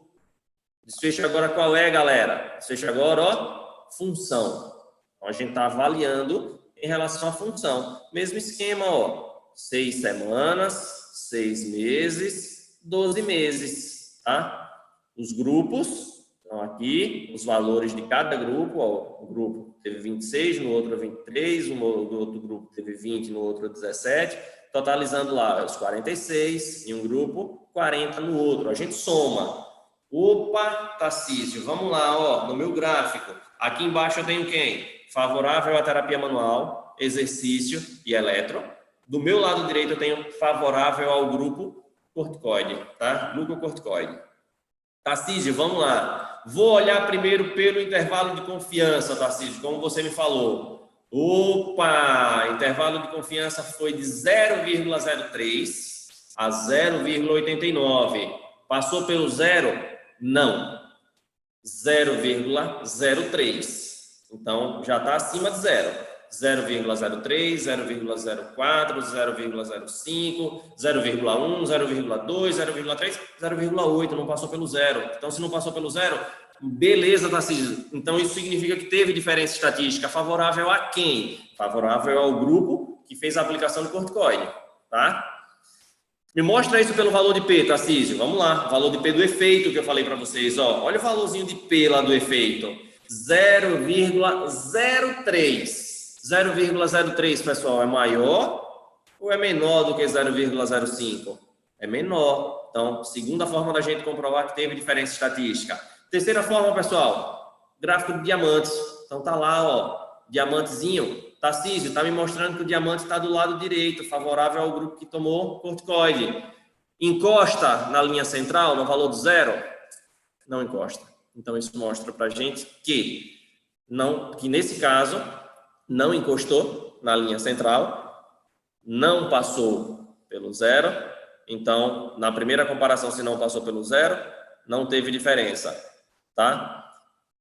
O desfecho agora qual é, galera? O desfecho agora, ó, função. Então, a gente está avaliando em relação à função. Mesmo esquema, ó. 6 semanas, 6 meses, 12 meses, tá? Os grupos estão aqui, os valores de cada grupo, ó. O grupo teve 26, no outro 23, no outro grupo teve 20, no outro 17, totalizando lá os 46 em um grupo, 40 no outro. A gente soma. Opa, Tarcísio, vamos lá, ó, no meu gráfico. Aqui embaixo eu tenho quem? Favorável à terapia manual, exercício e eletro. Do meu lado direito eu tenho favorável ao grupo corticoide, tá? Glucocorticoide. Tarcísio, vamos lá. Vou olhar primeiro pelo intervalo de confiança, Tarcísio, como você me falou. Opa, intervalo de confiança foi de 0,03 a 0,89. Passou pelo zero? Não. 0,03. Então, já está acima de zero. 0,03, 0,04, 0,05, 0,1, 0,2, 0,3, 0,8. Não passou pelo zero. Então, se não passou pelo zero... Beleza, Tarcísio. Então, isso significa que teve diferença estatística favorável a quem? Favorável ao grupo que fez a aplicação do corticoide, tá? Me mostra isso pelo valor de P, Tarcísio. Vamos lá, valor de P do efeito que eu falei para vocês. Ó, olha o valorzinho de P lá do efeito. 0,03. 0,03, pessoal, é maior ou é menor do que 0,05? É menor. Então, segunda forma da gente comprovar que teve diferença estatística. Terceira forma, pessoal, gráfico de diamantes. Então, tá lá, ó, diamantezinho. Tarcísio, tá me mostrando que o diamante está do lado direito, favorável ao grupo que tomou corticoide. Encosta na linha central, no valor do zero? Não encosta. Então, isso mostra pra gente que nesse caso, não encostou na linha central, não passou pelo zero. Então, na primeira comparação, se não passou pelo zero, não teve diferença. Tá?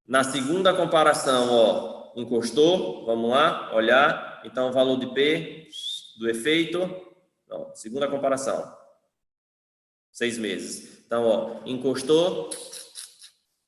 Na segunda comparação, ó, encostou, vamos lá, olhar, então o valor de P do efeito, não, segunda comparação, 6 meses. Então, ó, encostou,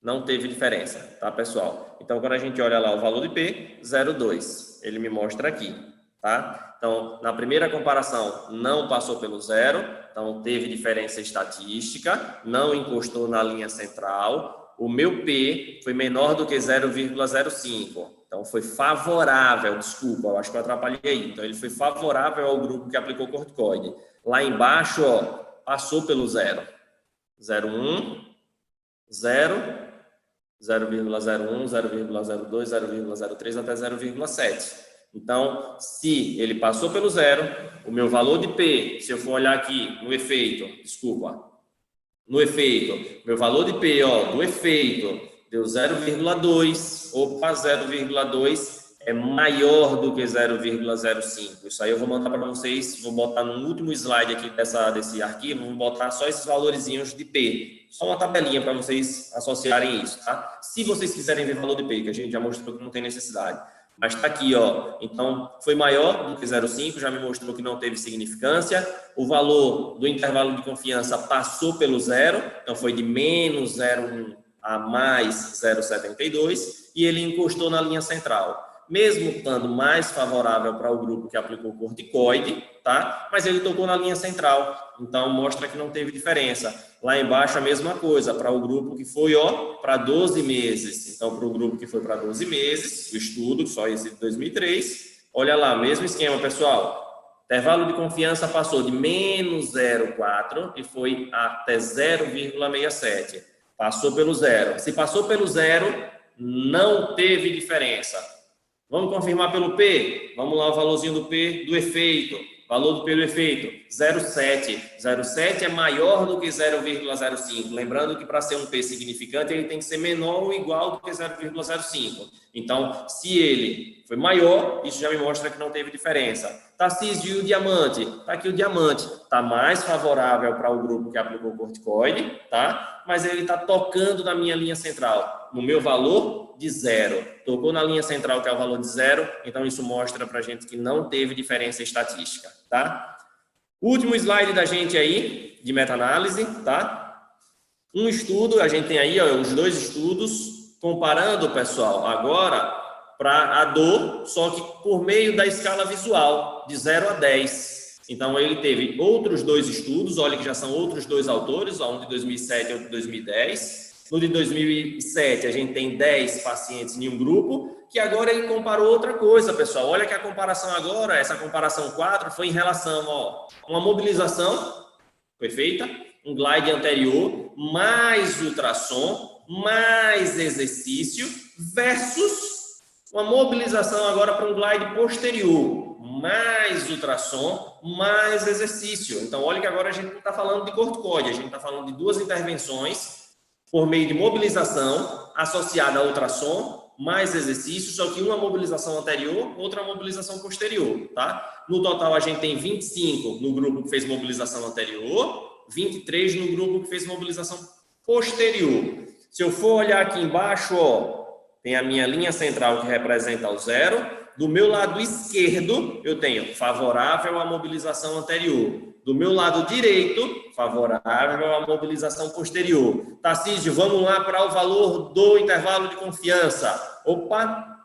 não teve diferença, tá, pessoal? Então, quando a gente olha lá o valor de P, 0,2, ele me mostra aqui, tá? Então, na primeira comparação, não passou pelo zero, então teve diferença estatística, não encostou na linha central. O meu P foi menor do que 0,05. Então, foi favorável, desculpa, eu acho que eu atrapalhei aí. Então, ele foi favorável ao grupo que aplicou corticoide. Lá embaixo, ó, passou pelo zero. 0,1, 0, 0,01, 0,02, 0,03 até 0,7. Então, se ele passou pelo zero, o meu valor de P, se eu for olhar aqui no efeito, desculpa, no efeito, meu valor de P, ó, do efeito, deu 0,2, opa, 0,2 é maior do que 0,05. Isso aí eu vou mandar para vocês, vou botar no último slide aqui desse arquivo, vou botar só esses valorzinhos de P. Só uma tabelinha para vocês associarem isso, tá? Se vocês quiserem ver valor de P, que a gente já mostrou que não tem necessidade. Mas está aqui, ó. Então, foi maior do que 0,5, já me mostrou que não teve significância. O valor do intervalo de confiança passou pelo zero, então foi de menos 0,1 a mais 0,72, e ele encostou na linha central. Mesmo estando mais favorável para o grupo que aplicou corticoide, tá? Mas ele tocou na linha central, então mostra que não teve diferença. Lá embaixo a mesma coisa, para o grupo que foi, ó, para 12 meses. Então, para o grupo que foi para 12 meses, o estudo, só esse de 2003, olha lá, mesmo esquema, pessoal. Intervalo de confiança passou de menos 0,4 e foi até 0,67. Passou pelo zero. Se passou pelo zero, não teve diferença. Vamos confirmar pelo P? Vamos lá o valorzinho do P do efeito. Valor do P do efeito, 0,7. 0,7 é maior do que 0,05. Lembrando que para ser um P significante, ele tem que ser menor ou igual do que 0,05. Então, se ele foi maior, isso já me mostra que não teve diferença. Tarcísio, e o diamante? Está aqui o diamante. Está mais favorável para o grupo que aplicou corticoide, tá? Mas ele está tocando na minha linha central, no meu valor de zero. Tocou na linha central, que é o valor de zero, então isso mostra para a gente que não teve diferença estatística, tá? Último slide da gente aí, de meta-análise, tá? Um estudo, a gente tem aí, ó, os dois estudos, comparando, pessoal, agora para a dor, só que por meio da escala visual, de 0 a 10. Então, ele teve outros dois estudos, olha que já são outros dois autores, um de 2007 e outro de 2010. No de 2007, a gente tem 10 pacientes em um grupo, que agora ele comparou outra coisa, pessoal. Olha que a comparação agora, essa comparação 4, foi em relação a uma mobilização, foi feita, um glide anterior, mais ultrassom, mais exercício, versus uma mobilização agora para um glide posterior, mais ultrassom, mais exercício. Então, olha que agora a gente não está falando de corticoide, a gente está falando de duas intervenções por meio de mobilização associada a ultrassom, mais exercício, só que uma mobilização anterior, outra mobilização posterior, tá? No total, a gente tem 25 no grupo que fez mobilização anterior, 23 no grupo que fez mobilização posterior. Se eu for olhar aqui embaixo, ó, tem a minha linha central que representa o zero. Do meu lado esquerdo, eu tenho favorável à mobilização anterior. Do meu lado direito, favorável à mobilização posterior. Tarcísio, vamos lá para o valor do intervalo de confiança. Opa!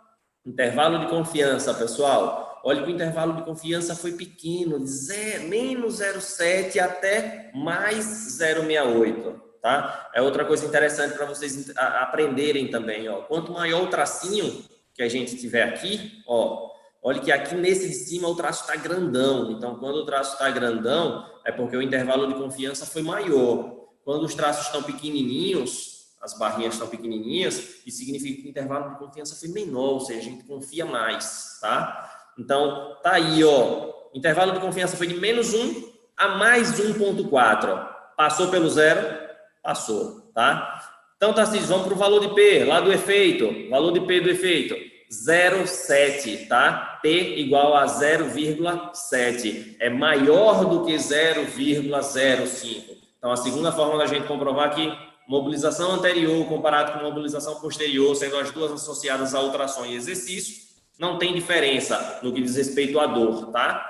Intervalo de confiança, pessoal. Olha que o intervalo de confiança foi pequeno, de menos 0,7 até mais 0,68. Tá? É outra coisa interessante para vocês aprenderem também, ó. Quanto maior o tracinho que a gente tiver aqui, ó, olha que aqui nesse de cima o traço está grandão. Então, quando o traço está grandão, é porque o intervalo de confiança foi maior. Quando os traços estão pequenininhos, as barrinhas estão pequenininhas, isso significa que o intervalo de confiança foi menor, ou seja, a gente confia mais, tá? Então, tá aí, ó. Intervalo de confiança foi de menos 1 a mais 1,4. Passou pelo zero? Passou, tá? Então, Tarcísio, vamos para o valor de P, lá do efeito. Valor de P do efeito, 0,7, tá? P igual a 0,7. É maior do que 0,05. Então, a segunda forma da gente comprovar que mobilização anterior comparado com mobilização posterior, sendo as duas associadas a ultrassom e exercício, não tem diferença no que diz respeito à dor, tá?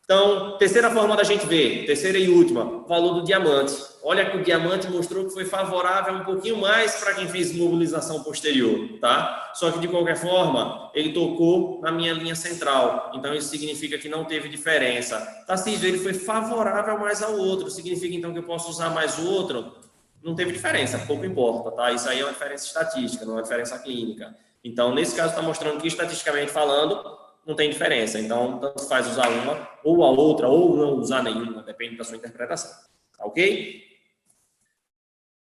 Então, terceira forma da gente ver, terceira e última, valor do diamante. Olha que o diamante mostrou que foi favorável um pouquinho mais para quem fez mobilização posterior, tá? Só que, de qualquer forma, ele tocou na minha linha central. Então, isso significa que não teve diferença. Tarcísio, ele foi favorável mais ao outro. Significa, então, que eu posso usar mais o outro? Não teve diferença, pouco importa, tá? Isso aí é uma diferença estatística, não é uma diferença clínica. Então, nesse caso, está mostrando que, estatisticamente falando, não tem diferença. Então, tanto faz usar uma ou a outra, ou não usar nenhuma, depende da sua interpretação. Tá ok?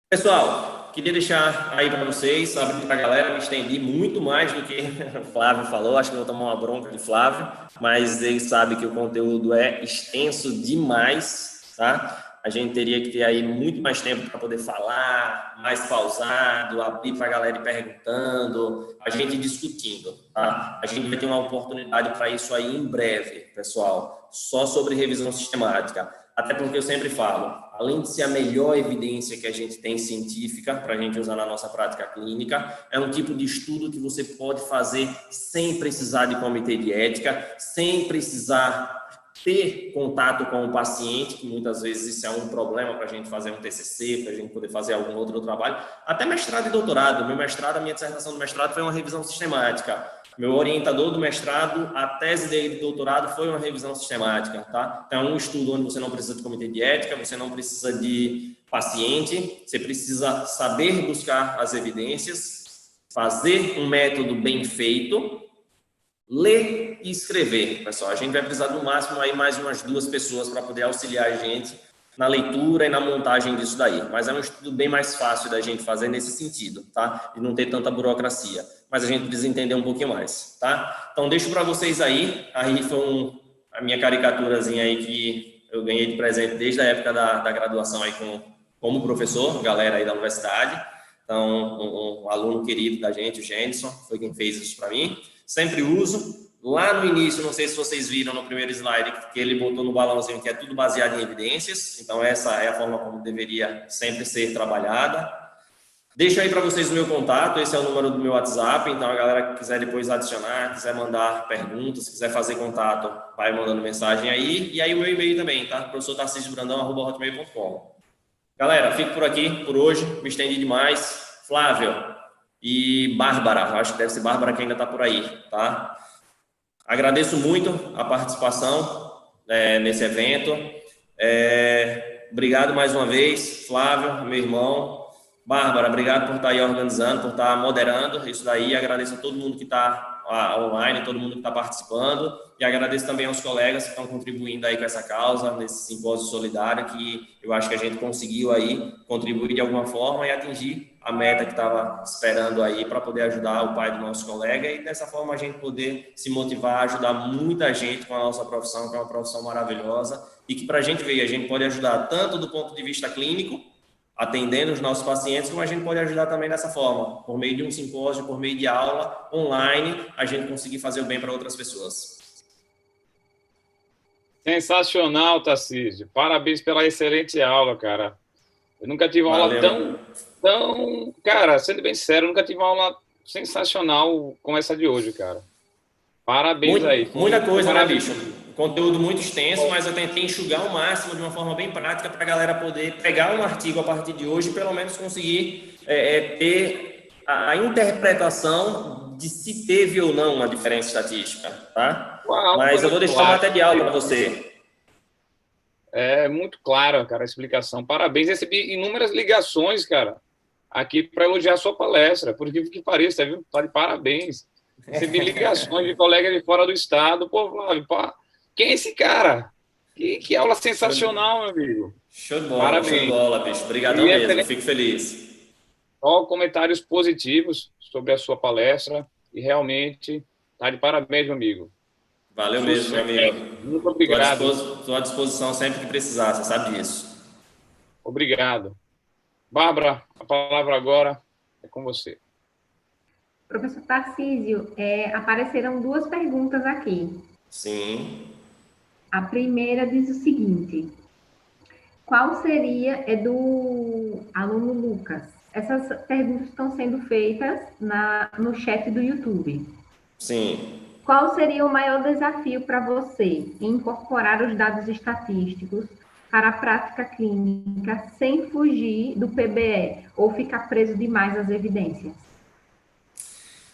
Pessoal, queria deixar aí para vocês, abrir para a galera, me estendi muito mais do que o Flávio falou, acho que eu vou tomar uma bronca de Flávio, mas ele sabe que o conteúdo é extenso demais, tá? A gente teria que ter aí muito mais tempo para poder falar, mais pausado, abrir para a galera ir perguntando, a gente discutindo, tá? A gente vai ter uma oportunidade para isso aí em breve, pessoal, só sobre revisão sistemática. Até porque eu sempre falo, além de ser a melhor evidência que a gente tem científica para a gente usar na nossa prática clínica, é um tipo de estudo que você pode fazer sem precisar de comitê de ética, sem precisar ter contato com o paciente, que muitas vezes isso é um problema para a gente fazer um TCC, para a gente poder fazer algum outro trabalho, até mestrado e doutorado. Meu mestrado, a minha dissertação do mestrado foi uma revisão sistemática. Meu orientador do mestrado, a tese dele de doutorado foi uma revisão sistemática, tá? Então, é um estudo onde você não precisa de comitê de ética, você não precisa de paciente, você precisa saber buscar as evidências, fazer um método bem feito, ler e escrever, pessoal. A gente vai precisar no máximo aí mais umas 2 pessoas para poder auxiliar a gente na leitura e na montagem disso daí. Mas é um estudo bem mais fácil da gente fazer nesse sentido, tá? E não ter tanta burocracia. Mas a gente precisa entender um pouquinho mais, tá? Então, deixo para vocês aí. Aí foi a minha caricaturazinha aí que eu ganhei de presente desde a época da graduação aí como professor, galera aí da universidade. Então, um aluno querido da gente, o Jenson, foi quem fez isso para mim. Sempre uso. Lá no início, não sei se vocês viram no primeiro slide, que ele botou no balãozinho que é tudo baseado em evidências. Então, essa é a forma como deveria sempre ser trabalhada. Deixo aí para vocês o meu contato, esse é o número do meu WhatsApp. Então, a galera que quiser depois adicionar, quiser mandar perguntas, quiser fazer contato, vai mandando mensagem aí. E aí o meu e-mail também, tá? professor.tarcisbrandão@hotmail.com. Galera, fico por aqui por hoje, me estendi demais. Flávio e Bárbara, acho que deve ser Bárbara que ainda está por aí, tá? Agradeço muito a participação nesse evento. Obrigado mais uma vez, Flávio, meu irmão. Bárbara, obrigado por estar aí organizando, por estar moderando isso daí. Agradeço a todo mundo que está online, todo mundo que está participando. E agradeço também aos colegas que estão contribuindo aí com essa causa, nesse simpósio solidário, que eu acho que a gente conseguiu aí contribuir de alguma forma e atingir a meta que estava esperando aí para poder ajudar o pai do nosso colega e dessa forma a gente poder se motivar a ajudar muita gente com a nossa profissão, que é uma profissão maravilhosa e que para a gente ver, a gente pode ajudar tanto do ponto de vista clínico, atendendo os nossos pacientes, como a gente pode ajudar também dessa forma, por meio de um simpósio, por meio de aula online, a gente conseguir fazer o bem para outras pessoas. Sensacional, Tarcísio. Parabéns pela excelente aula, cara. Eu nunca tive uma aula tão... Cara, sendo bem sério, eu nunca tive uma aula sensacional como essa de hoje, cara. Parabéns aí. Muita coisa, né, bicho? Conteúdo muito extenso, mas eu tentei enxugar ao máximo de uma forma bem prática para a galera poder pegar um artigo a partir de hoje e pelo menos conseguir ter a interpretação de se teve ou não uma diferença estatística, tá? Mas eu vou deixar o material para você. É muito clara, cara, a explicação. Parabéns. Recebi inúmeras ligações, cara, aqui para elogiar a sua palestra. Por incrível que pareça, viu? Tá de parabéns. Recebi ligações de colegas de fora do estado. Pô, Flávio, quem é esse cara? Que aula sensacional, meu amigo. Show de bola, parabéns. Show de bola, bicho. Obrigadão mesmo, fico feliz. Só comentários positivos sobre a sua palestra e realmente tá de parabéns, meu amigo. Valeu mesmo, meu amigo. Muito obrigado. Estou à disposição sempre que precisar, você sabe disso. Obrigado. Bárbara, a palavra agora é com você. Professor Tarcísio, apareceram 2 perguntas aqui. Sim. A primeira diz o seguinte: qual seria, do aluno Lucas? Essas perguntas estão sendo feitas no chat do YouTube. Sim. Qual seria o maior desafio para você em incorporar os dados estatísticos para a prática clínica sem fugir do PBE ou ficar preso demais às evidências?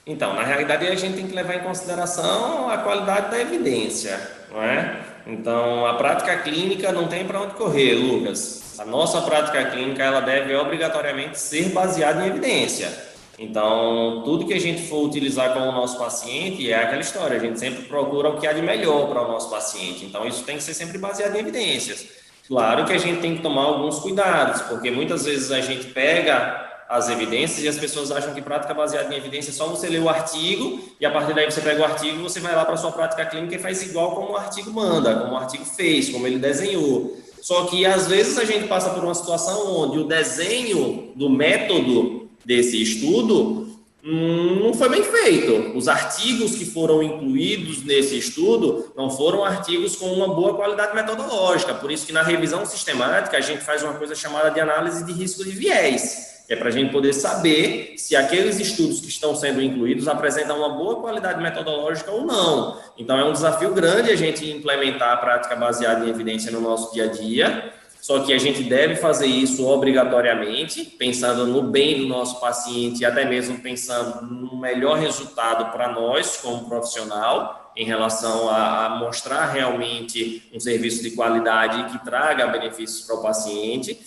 Então, na realidade, a gente tem que levar em consideração a qualidade da evidência, não é? Então, a prática clínica não tem para onde correr, Lucas. A nossa prática clínica, ela deve obrigatoriamente ser baseada em evidência. Então, tudo que a gente for utilizar com o nosso paciente é aquela história, a gente sempre procura o que há de melhor para o nosso paciente. Então, isso tem que ser sempre baseado em evidências. Claro que a gente tem que tomar alguns cuidados, porque muitas vezes a gente pega as evidências, e as pessoas acham que prática baseada em evidência é só você ler o artigo, e a partir daí você pega o artigo e você vai lá para a sua prática clínica e faz igual como o artigo manda, como o artigo fez, como ele desenhou. Só que, às vezes, a gente passa por uma situação onde o desenho do método desse estudo não foi bem feito. Os artigos que foram incluídos nesse estudo não foram artigos com uma boa qualidade metodológica. Por isso que na revisão sistemática a gente faz uma coisa chamada de análise de risco de viés, que é para a gente poder saber se aqueles estudos que estão sendo incluídos apresentam uma boa qualidade metodológica ou não. Então é um desafio grande a gente implementar a prática baseada em evidência no nosso dia a dia. Só que a gente deve fazer isso obrigatoriamente, pensando no bem do nosso paciente e até mesmo pensando no melhor resultado para nós como profissional, em relação a mostrar realmente um serviço de qualidade que traga benefícios para o paciente.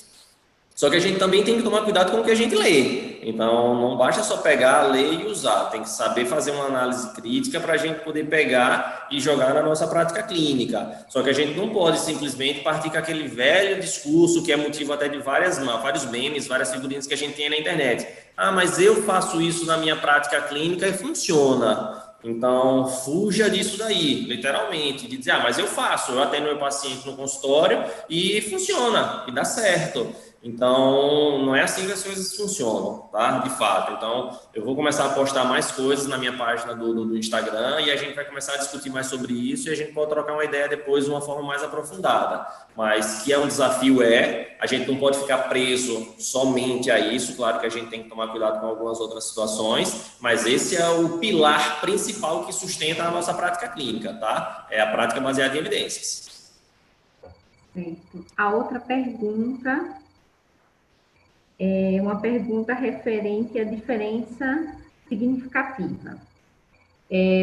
Só que a gente também tem que tomar cuidado com o que a gente lê. Então, não basta só pegar, ler e usar. Tem que saber fazer uma análise crítica para a gente poder pegar e jogar na nossa prática clínica. Só que a gente não pode simplesmente partir com aquele velho discurso que é motivo até de vários memes, várias figurinhas que a gente tem na internet. Ah, mas eu faço isso na minha prática clínica e funciona. Então, fuja disso daí, literalmente, de dizer, mas eu faço, eu atendo meu paciente no consultório e funciona, e dá certo. Então, não é assim que as coisas funcionam, tá? De fato. Então, eu vou começar a postar mais coisas na minha página do Instagram e a gente vai começar a discutir mais sobre isso e a gente pode trocar uma ideia depois de uma forma mais aprofundada. Mas que é um desafio, a gente não pode ficar preso somente a isso. Claro que a gente tem que tomar cuidado com algumas outras situações, mas esse é o pilar principal que sustenta a nossa prática clínica, tá? É a prática baseada em evidências. Certo. A outra pergunta é uma pergunta referente à diferença significativa.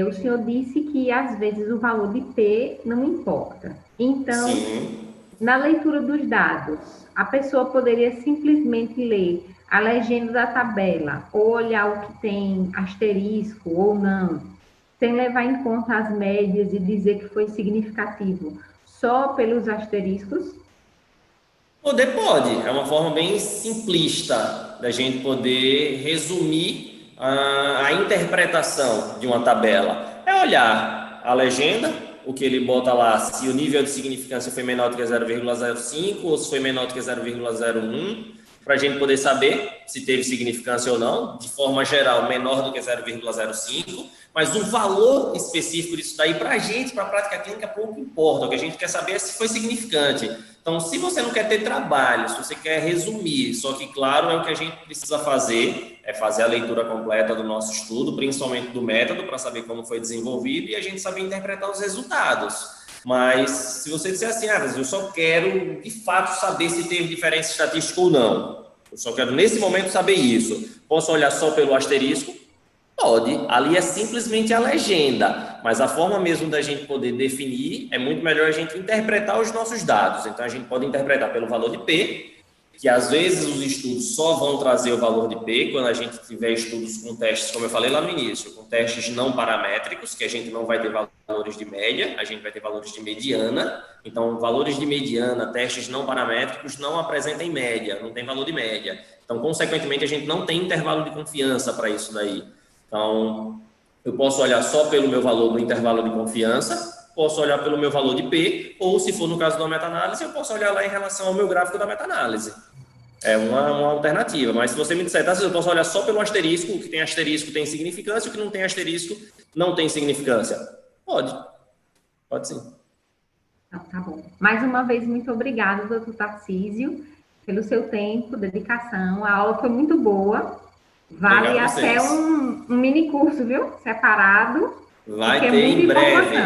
O senhor disse que, às vezes, o valor de P não importa. Então, sim, na leitura dos dados, a pessoa poderia simplesmente ler a legenda da tabela ou olhar o que tem asterisco ou não, sem levar em conta as médias e dizer que foi significativo só pelos asteriscos? Pode. É uma forma bem simplista da gente poder resumir a interpretação de uma tabela. É olhar a legenda, o que ele bota lá, se o nível de significância foi menor do que 0,05 ou se foi menor do que 0,01, para a gente poder saber se teve significância ou não, de forma geral, menor do que 0,05, mas o valor específico disso daí, para a gente, para a prática clínica, pouco importa. O que a gente quer saber é se foi significante. Então, se você não quer ter trabalho, se você quer resumir, só que, claro, é o que a gente precisa fazer, é fazer a leitura completa do nosso estudo, principalmente do método, para saber como foi desenvolvido e a gente saber interpretar os resultados. Mas, se você disser assim, eu só quero, de fato, saber se teve diferença estatística ou não, eu só quero, nesse momento, saber isso. Posso olhar só pelo asterisco? Pode. Ali é simplesmente a legenda, mas a forma mesmo da gente poder definir é muito melhor a gente interpretar os nossos dados. Então, a gente pode interpretar pelo valor de P, que às vezes os estudos só vão trazer o valor de P quando a gente tiver estudos com testes, como eu falei lá no início, com testes não paramétricos, que a gente não vai ter valores de média, a gente vai ter valores de mediana. Então, valores de mediana, testes não paramétricos não apresentam média, não tem valor de média. Então, consequentemente, a gente não tem intervalo de confiança para isso daí. Então, eu posso olhar só pelo meu valor do intervalo de confiança, posso olhar pelo meu valor de P, ou se for no caso da meta-análise, eu posso olhar lá em relação ao meu gráfico da meta-análise. É uma alternativa, mas se você me disser, eu posso olhar só pelo asterisco, o que tem asterisco tem significância, o que não tem asterisco não tem significância. Pode sim. Tá bom. Mais uma vez, muito obrigada, doutor Tarcísio, pelo seu tempo, dedicação. A aula foi muito boa. Vale até um mini curso, viu? Separado. Vai ter em breve.